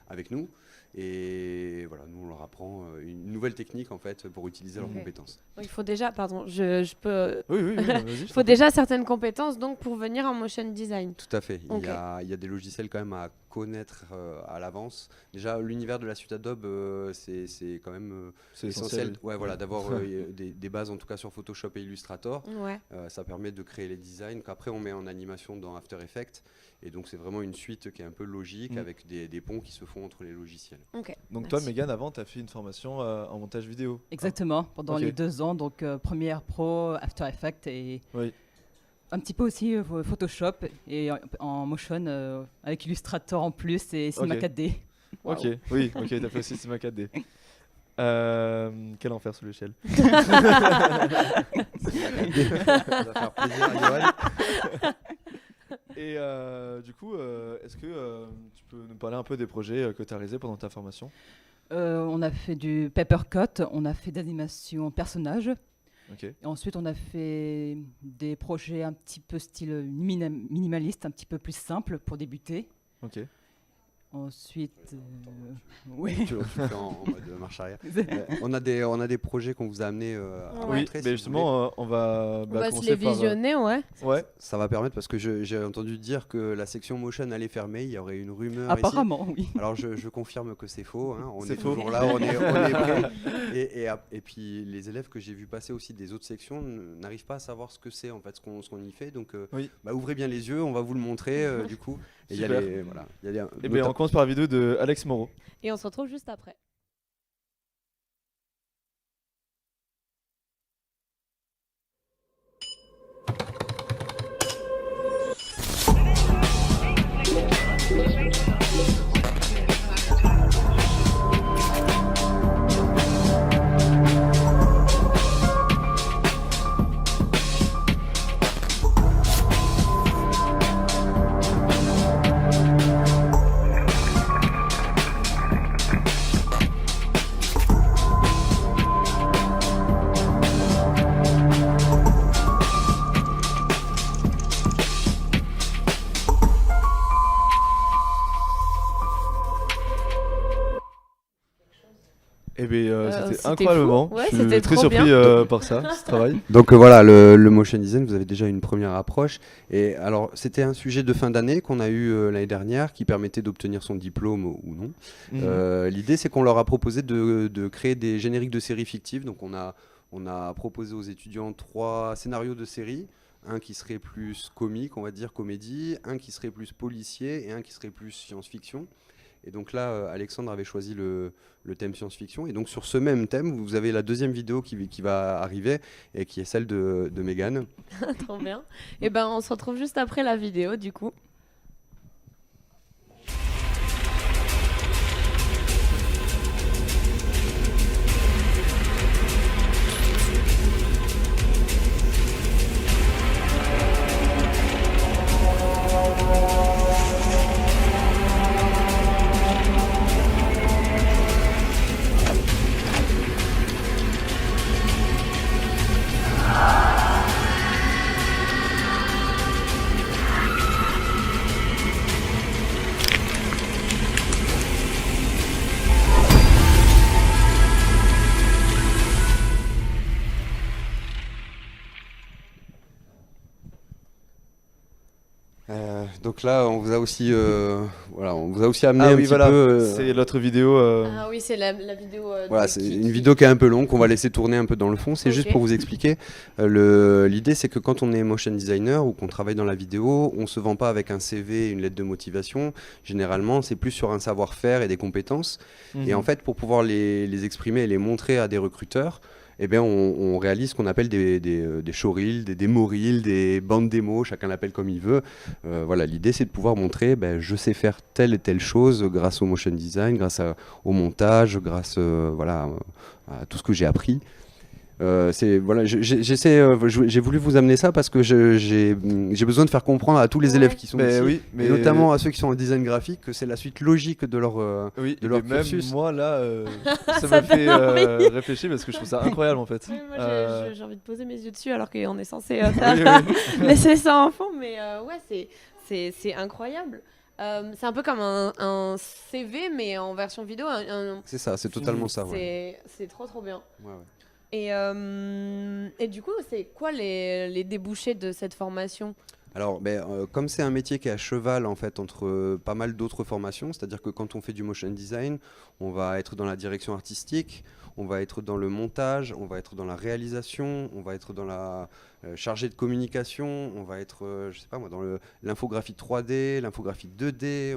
avec nous. Et voilà, nous, on leur apprend une nouvelle technique, en fait, pour utiliser leurs compétences. Donc, il faut déjà, pardon, je peux... Oui, vas-y. Il faut déjà certaines compétences donc pour venir en motion design. Tout à fait. Ok. Il y a des logiciels quand même à connaître à l'avance. Déjà, l'univers de la suite Adobe, c'est quand même C'est essentiel. essentiel. Ouais, voilà, d'avoir des bases, en tout cas sur Photoshop et Illustrator. Ouais. Ça permet de créer les designs qu'après on met en animation dans After Effects. Et donc c'est vraiment une suite qui est un peu logique avec des ponts qui se font entre les logiciels. Ok. Donc toi, Mégane, avant, tu as fait une formation en montage vidéo. Exactement, pendant Ok. les 2 ans, donc Premiere Pro, After Effects et Oui. un petit peu aussi Photoshop et en motion avec Illustrator en plus et Cinema Ok. 4D. Ok, oui, ok, t'as fait aussi Cinema 4D. Quel enfer sous l'échelle. Ça va faire plaisir à Johan. Et du coup, est-ce que tu peux nous parler un peu des projets que tu as réalisés pendant ta formation? On a fait du papercut, on a fait d'animation personnage. Ok. Et ensuite, on a fait des projets un petit peu style minimaliste, un petit peu plus simple pour débuter. Ok. Ensuite, oui. Tu le fais en mode marche arrière. On a des projets qu'on vous a amenés à Oui, montrer. mais si vous voulez. justement, on va On va se commencer les par, visionner, ouais. Ouais. Ça va permettre, parce que j'ai entendu dire que la section motion allait fermer, il y aurait une rumeur Apparemment, ici. oui. Alors je confirme que c'est faux, hein. On C'est est faux. toujours là, on est prêts. Et puis les élèves que j'ai vu passer aussi des autres sections n'arrivent pas à savoir ce que c'est en fait, ce qu'on y fait. Donc Oui. ouvrez bien les yeux, on va vous le montrer du coup. Et il y a Super. les, voilà, il y a Eh bien, on commence par la vidéo de Alex Moreau. Et on se retrouve juste après. Eh bien, c'était C'était incroyablement. fou. Ouais, je c'était suis très trop surpris bien. par ça, ce travail. Donc voilà, le motion design, vous avez déjà une première approche. Et alors, c'était un sujet de fin d'année qu'on a eu l'année dernière qui permettait d'obtenir son diplôme ou non. L'idée, c'est qu'on leur a proposé de créer des génériques de séries fictives. Donc on a proposé aux étudiants 3 scénarios de séries. Un qui serait plus comique, on va dire comédie, un qui serait plus policier et un qui serait plus science-fiction. Et donc là, Alexandre avait choisi le thème science-fiction. Et donc sur ce même thème, vous avez la deuxième vidéo qui va arriver et qui est celle de Mégane. Trop bien. Et ben, on se retrouve juste après la vidéo, du coup. Donc là, on vous a aussi, amené Ah un oui, petit voilà, peu. c'est l'autre vidéo. Ah oui, c'est la vidéo. Voilà, c'est une vidéo qui est un peu longue, qu'on va laisser tourner un peu dans le fond. C'est juste Ok. pour vous expliquer. L'idée, c'est que quand on est motion designer ou qu'on travaille dans la vidéo, on se vend pas avec un CV et une lettre de motivation. Généralement, c'est plus sur un savoir-faire et des compétences. Et en fait, pour pouvoir les exprimer et les montrer à des recruteurs, eh bien, on réalise ce qu'on appelle des showreels, des démo-reels, des bandes démos, chacun l'appelle comme il veut. Voilà, l'idée, c'est de pouvoir montrer, je sais faire telle et telle chose grâce au motion design, grâce au montage, grâce à tout ce que j'ai appris. J'ai voulu vous amener ça parce que j'ai besoin de faire comprendre à tous les élèves qui sont ici, oui, et notamment à ceux qui sont en design graphique, que c'est la suite logique de leur, Oui, de leur mais même cursus. moi là, ça Ça me fait donne envie. réfléchir parce que je trouve ça incroyable en fait. Oui, moi, Euh, j'ai envie de poser mes yeux dessus alors qu'on est censé oui, laisser ça en fond. Mais ouais, c'est incroyable. C'est un peu comme un CV, mais en version vidéo. C'est ça, c'est totalement ça. Ouais. C'est trop trop bien. Ouais, ouais. Et du coup, c'est quoi les débouchés de cette formation? Alors, comme c'est un métier qui est à cheval en fait entre pas mal d'autres formations, c'est-à-dire que quand on fait du motion design, on va être dans la direction artistique, on va être dans le montage, on va être dans la réalisation, on va être dans la chargée de communication, on va être, je sais pas moi, dans l'infographie 3D, l'infographie 2D.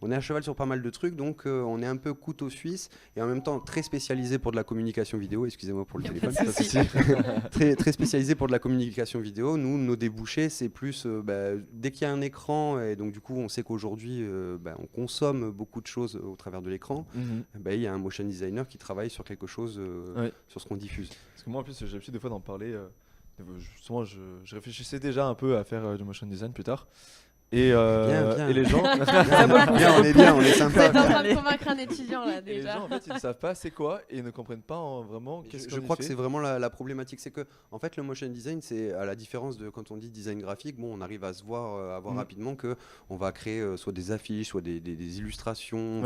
On est à cheval sur pas mal de trucs, donc on est un peu couteau suisse et en même temps très spécialisé pour de la communication vidéo. Excusez-moi pour le téléphone. Très spécialisé pour de la communication vidéo. Nous, nos débouchés, c'est plus dès qu'il y a un écran, et donc du coup, on sait qu'aujourd'hui, on consomme beaucoup de choses au travers de l'écran. Il y a un motion designer qui travaille sur quelque chose, sur ce qu'on diffuse. Parce que moi en plus j'ai l'habitude des fois d'en parler. Justement, je réfléchissais déjà un peu à faire du motion design plus tard. Et les gens. on est sympa. Vous êtes en train de convaincre un étudiant là Et les déjà. gens en fait ils ne savent pas c'est quoi et ils ne comprennent pas vraiment qu'est-ce Je qu'on crois y que fait. c'est vraiment la problématique, c'est que en fait le motion design, c'est à la différence de quand on dit design graphique, on arrive à se voir, à voir rapidement que on va créer soit des affiches, soit des illustrations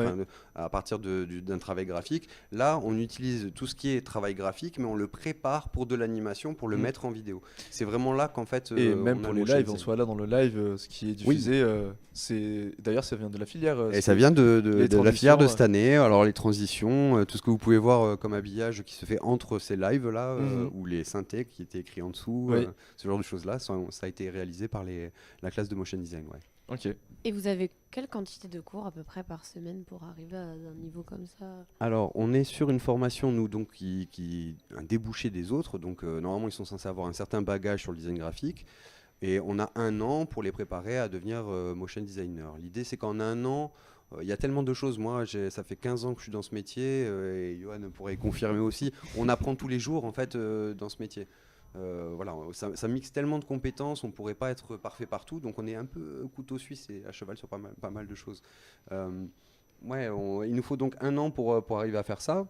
à partir d'un travail graphique. Là, on utilise tout ce qui est travail graphique, mais on le prépare pour de l'animation, pour le mettre en vidéo. C'est vraiment là qu'en fait. Et même on a pour le les motion lives, on design. soit là dans le live, ce qui est diffusé, c'est d'ailleurs ça vient de la filière. Et ça vient de la filière de transitions, cette année. Alors les transitions, tout ce que vous pouvez voir comme habillage qui se fait entre ces lives là, ou les synthés qui étaient écrits en dessous, ce genre de choses là, ça a été réalisé par la classe de motion design. Ouais. Ok. Et vous avez quelle quantité de cours à peu près par semaine pour arriver à un niveau comme ça? Alors, on est sur une formation, nous, donc, qui un débouché des autres. Donc, normalement, ils sont censés avoir un certain bagage sur le design graphique. Et on a 1 an pour les préparer à devenir motion designer. L'idée, c'est qu'en 1 an, il y a tellement de choses. Moi, ça fait 15 ans que je suis dans ce métier, et Johan pourrait confirmer aussi. On apprend tous les jours, en fait, dans ce métier. Voilà, ça mixe tellement de compétences, on ne pourrait pas être parfait partout, donc on est un peu couteau suisse et à cheval sur pas mal de choses. Il nous faut donc 1 an pour arriver à faire ça.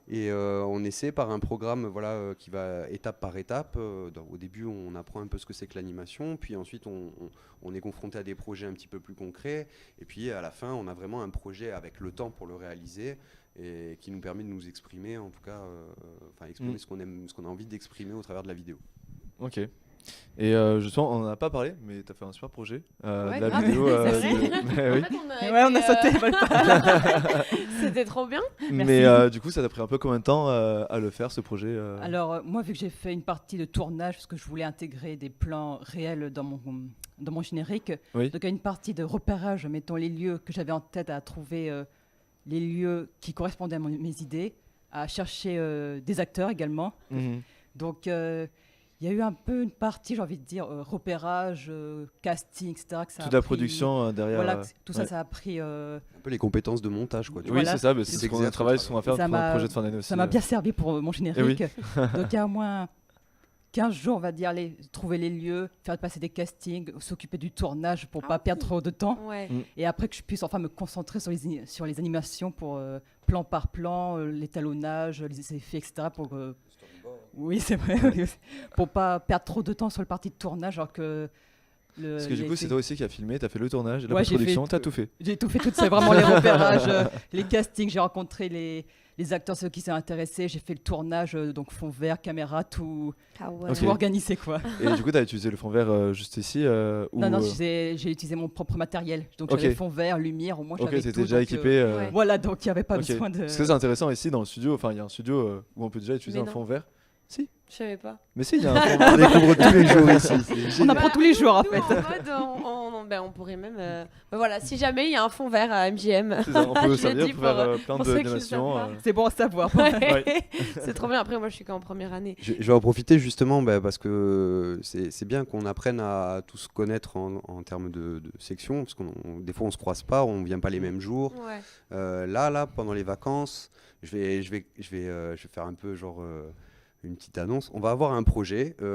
Et on essaie par un programme qui va étape par étape. Au début, on apprend un peu ce que c'est que l'animation, puis ensuite on est confronté à des projets un petit peu plus concrets, et puis à la fin, on a vraiment un projet avec le temps pour le réaliser, et qui nous permet de nous exprimer, en tout cas, exprimer ce qu'on a envie d'exprimer au travers de la vidéo. Ok. Et justement, on n'en a pas parlé, mais tu as fait un super projet Ouais, de la grave, vidéo. c'est vrai. Mais oui. En fait, on a sauté. C'était trop bien. Mais du coup, ça t'a pris un peu combien de temps à le faire, ce projet Alors, moi, vu que j'ai fait une partie de tournage, parce que je voulais intégrer des plans réels dans mon générique, Oui. donc il y a une partie de repérage, mettons les lieux que j'avais en tête à trouver, les lieux qui correspondaient à mes idées, à chercher des acteurs également. Mhm. Donc, il y a eu un peu une partie, j'ai envie de dire, repérage, casting, etc. Que ça Toute a la pris- production derrière. Voilà, tout ça, ouais. ça a pris... Un peu les compétences de montage, quoi. Oui, Voilà. c'est ça, mais c'est C'est ce qu'on exact, travaille, ça ce qu'on va faire Ça pour un m'a- projet de fin d'année aussi. Ça m'a bien servi pour mon générique. oui. Donc il y a au moins 15 jours, on va dire, trouver les lieux, faire passer des castings, s'occuper du tournage pour pas perdre trop de temps. Ouais. Et après que je puisse enfin me concentrer sur les animations pour plan par plan, l'étalonnage, les effets, etc. Oui, c'est vrai. Pour pas perdre trop de temps sur le parti de tournage. Alors que Parce que du coup, c'est toi aussi qui as filmé, tu as fait le tournage, la Ouais, j'ai post-production, fait tu as tout fait. J'ai tout fait, c'est vraiment les repérages, les castings. J'ai rencontré les acteurs, ceux qui s'est intéressés. J'ai fait le tournage, donc fond vert, caméra, tout, Ah ouais. Ok. tout organisé, quoi. Et du coup, tu as utilisé le fond vert juste ici ou, Non, j'ai utilisé mon propre matériel. Donc Ok. j'avais fond vert, lumière, au moins Ok, j'avais t'étais tout. déjà donc, équipé. Ouais. Voilà, donc il n'y avait pas Ok. besoin de... Parce que c'est intéressant ici dans le studio, enfin, il y a un studio où on peut déjà utiliser Mais un non. fond vert. Si, Je savais pas. mais si, il y a un fond On vert. découvre tous les jours ici. c'est On génial. apprend tous les jours, en Nous, fait. en mode, on pourrait même. Voilà, si jamais il y a un fond vert à MGM. C'est ça, on peut Je servir le dis pour faire plein pour ceux qui le d'animations. savent pas. C'est bon à savoir. Ouais. C'est trop bien. Après, moi, je suis qu'en première année. Je vais en profiter justement parce que c'est bien qu'on apprenne à tous se connaître en termes de section, parce des fois on se croise pas, on vient pas les mêmes jours. Ouais. Là, pendant les vacances, je vais faire un peu genre une petite annonce. On va avoir un projet où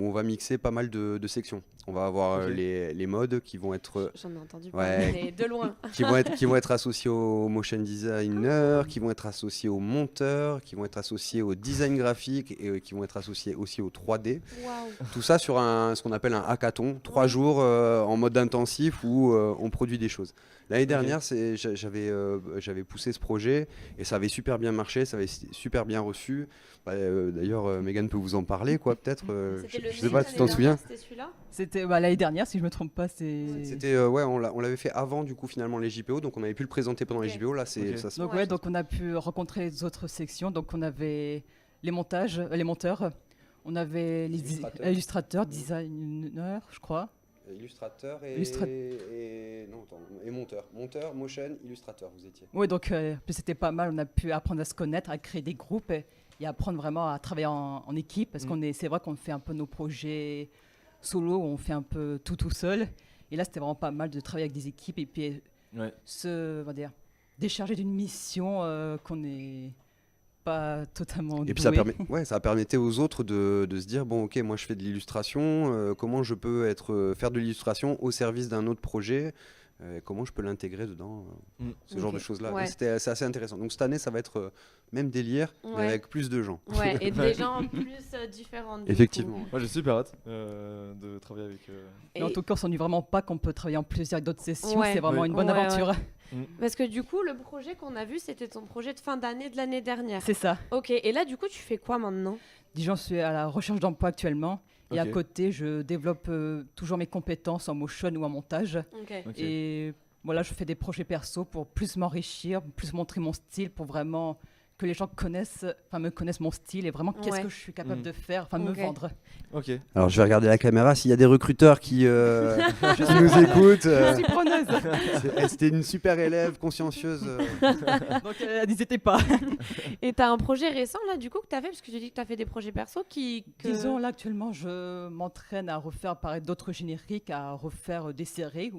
on va mixer pas mal de sections. On va avoir Ok. les modes qui vont être J'en ai entendu Ouais. parler, mais de loin. qui vont être associés au motion designer, qui vont être associés au monteur, qui vont être associés au design graphique et qui vont être associés aussi au 3D. Waouh. Tout ça sur ce qu'on appelle un hackathon, 3 jours en mode intensif où on produit des choses. L'année dernière, j'avais poussé ce projet et ça avait super bien marché, ça avait super bien reçu. D'ailleurs, Megan peut vous en parler, quoi, peut-être. C'était le Je sais pas, Nez, tu t'en l'année souviens dernière, C'était celui-là. C'était l'année dernière, si je me trompe pas. C'était on l'avait fait avant du coup finalement les JPO, donc on avait pu le présenter pendant les Ok. JPO. Là, c'est Ok. ça se- Donc Ouais. donc on a pu rencontrer les autres sections. Donc on avait les monteurs, on avait les Illustrateurs. illustrateurs, designers, je crois. Illustrateur Illustra- et monteur, motion, illustrateur, vous étiez. Oui, donc puis c'était pas mal. On a pu apprendre à se connaître, à créer des groupes et apprendre vraiment à travailler en équipe. Parce c'est vrai qu'on fait un peu nos projets solo, on fait un peu tout seul. Et là, c'était vraiment pas mal de travailler avec des équipes et puis Ouais. on va dire, décharger d'une mission qu'on n'est pas totalement Et puis doué. ça permettait aux autres de se dire bon ok, moi je fais de l'illustration, comment je peux faire de l'illustration au service d'un autre projet, comment je peux l'intégrer dedans, ce genre Ok. de choses là. Ouais. C'est assez intéressant. Donc cette année ça va être même délire mais Ouais. avec plus de gens. Ouais, et des gens plus différents. du coup. Effectivement. Moi, j'ai super hâte de travailler avec. Mais en Et- tout cas, on s'ennuie vraiment pas qu'on peut travailler en plusieurs avec d'autres sessions. Ouais. C'est vraiment Oui. une bonne Ouais, aventure. Parce que du coup, le projet qu'on a vu, c'était ton projet de fin d'année de l'année dernière. C'est ça. Ok, et là, du coup, tu fais quoi maintenant? Dijon, je suis à la recherche d'emploi actuellement. Et à Ok. côté, je développe toujours mes compétences en motion ou en montage. Ok. Ok. Et voilà, je fais des projets perso pour plus m'enrichir, plus montrer mon style, pour vraiment que les gens me connaissent mon style et vraiment qu'est-ce Ouais. que je suis capable Mm. de faire, me Ok. vendre. Ok. Alors je vais regarder la caméra s'il y a des recruteurs qui nous écoutent. Je suis preneuse. C'était une super élève consciencieuse. Donc n'hésitez pas. Et t'as un projet récent, là, du coup, que t'as fait? Parce que tu dis que t'as fait des projets perso que... Disons, là, actuellement, je m'entraîne à refaire apparaître d'autres génériques, à refaire des séries,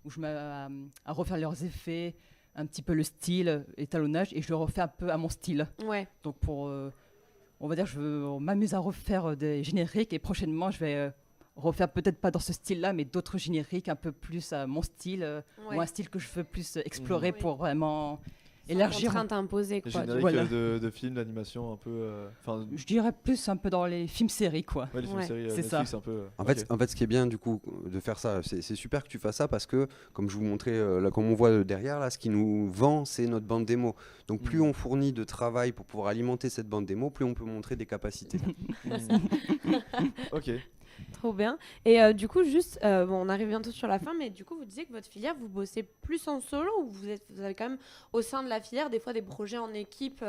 où je à refaire leurs effets, un petit peu le style, étalonnage, et je le refais un peu à mon style. Ouais. Donc, on va dire, on m'amuse à refaire des génériques, et prochainement, je vais refaire peut-être pas dans ce style-là, mais d'autres génériques un peu plus à mon style, Ouais. ou un style que je veux plus explorer Oui. pour vraiment élargir. Contrainte imposée, Les quoi. génériques Voilà. de films, d'animation un peu. Enfin, Je dirais plus un peu dans les films-séries, quoi. ouais, les films Ouais. séries C'est Netflix, ça. un peu. En ok. fait, ce qui est bien du coup de faire ça, c'est super que tu fasses ça parce que, comme je vous montrais, là, comme on voit derrière, là, ce qui nous vend, c'est notre bande démo. Donc plus Mhm. on fournit de travail pour pouvoir alimenter cette bande démo, plus on peut montrer des capacités. Ok. Trop bien. Et du coup, juste, bon, on arrive bientôt sur la fin, mais du coup, vous disiez que votre filière, vous bossez plus en solo ou vous avez quand même au sein de la filière des fois des projets en équipe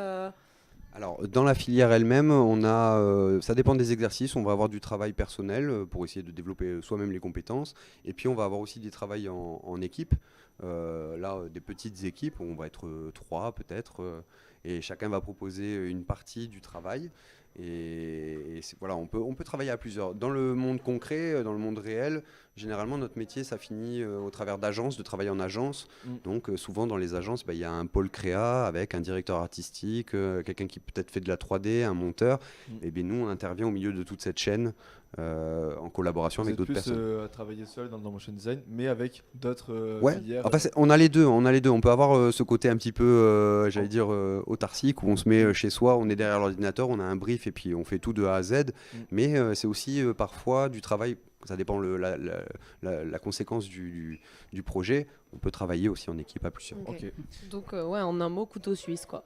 Alors, dans la filière elle-même, on a, ça dépend des exercices, on va avoir du travail personnel pour essayer de développer soi-même les compétences, et puis on va avoir aussi des travails en équipe. Là, des petites équipes, on va être 3 peut-être, et chacun va proposer une partie du travail. Et voilà, on peut travailler à plusieurs. Dans le monde concret, dans le monde réel, généralement notre métier, ça finit au travers d'agences, de travailler en agence. Donc souvent dans les agences, il y a un pôle créa avec un directeur artistique, quelqu'un qui peut-être fait de la 3D, un monteur. Et bien nous, on intervient au milieu de toute cette chaîne en collaboration Vous avec êtes d'autres plus personnes. à travailler seul dans le motion design, mais avec d'autres Ouais, filières. enfin, on a les deux. On peut avoir ce côté un petit peu, j'allais dire, autarcique, où on se met chez soi, on est derrière l'ordinateur, on a un brief et puis on fait tout de A à Z. Mais c'est aussi parfois du travail, ça dépend la conséquence du projet. On peut travailler aussi en équipe à plusieurs. Ok. Donc, ouais, en un mot, couteau suisse, quoi.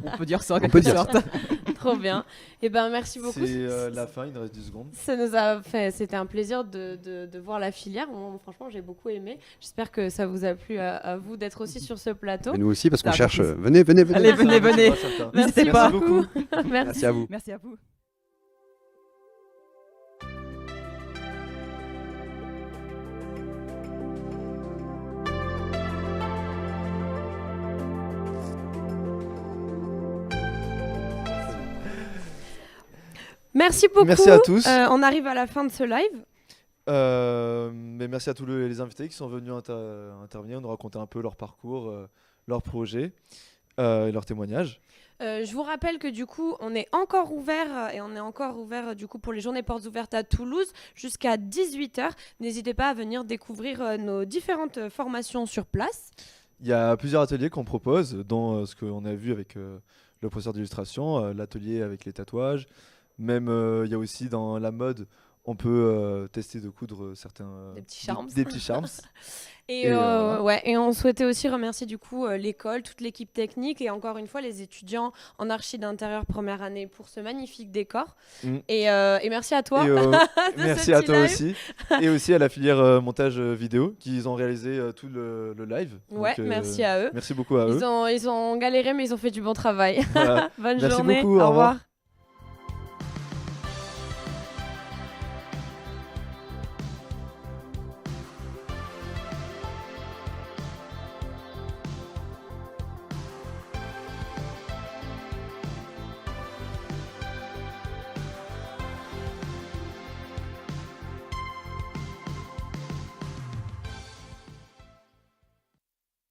On peut dire ça en On quelque peut dire sorte. Trop bien. Et ben merci beaucoup. C'est la fin, il nous reste 10 secondes. Ça nous a fait, c'était un plaisir de voir la filière. Franchement, j'ai beaucoup aimé. J'espère que ça vous a plu à vous d'être aussi sur ce plateau. Et nous aussi, parce qu'on Ça cherche. raconte. Venez. Allez, venez. Merci N'hésitez pas. beaucoup. Merci à vous. Merci à vous. Merci beaucoup. Merci à tous. On arrive à la fin de ce live. Mais merci à tous les invités qui sont venus intervenir, nous raconter un peu leur parcours, leurs projets et leurs témoignages. Je vous rappelle que du coup, on est encore ouvert du coup pour les journées portes ouvertes à Toulouse jusqu'à 18h. N'hésitez pas à venir découvrir nos différentes formations sur place. Il y a plusieurs ateliers qu'on propose, dont ce qu'on a vu avec le professeur d'illustration, l'atelier avec les tatouages. Même il y a aussi dans la mode, on peut tester de coudre certains Des petits charms. des petits charms. Et on souhaitait aussi remercier du coup l'école, toute l'équipe technique et encore une fois les étudiants en archi d'intérieur première année pour ce magnifique décor. Et merci à toi. Et, merci ce à petit toi live. aussi. Et aussi à la filière montage vidéo qui ont réalisé tout le live. Ouais, Donc, merci à eux. Merci beaucoup à eux. Ils ont galéré mais ils ont fait du bon travail. Voilà. Bonne Merci journée. beaucoup, Au au revoir. revoir.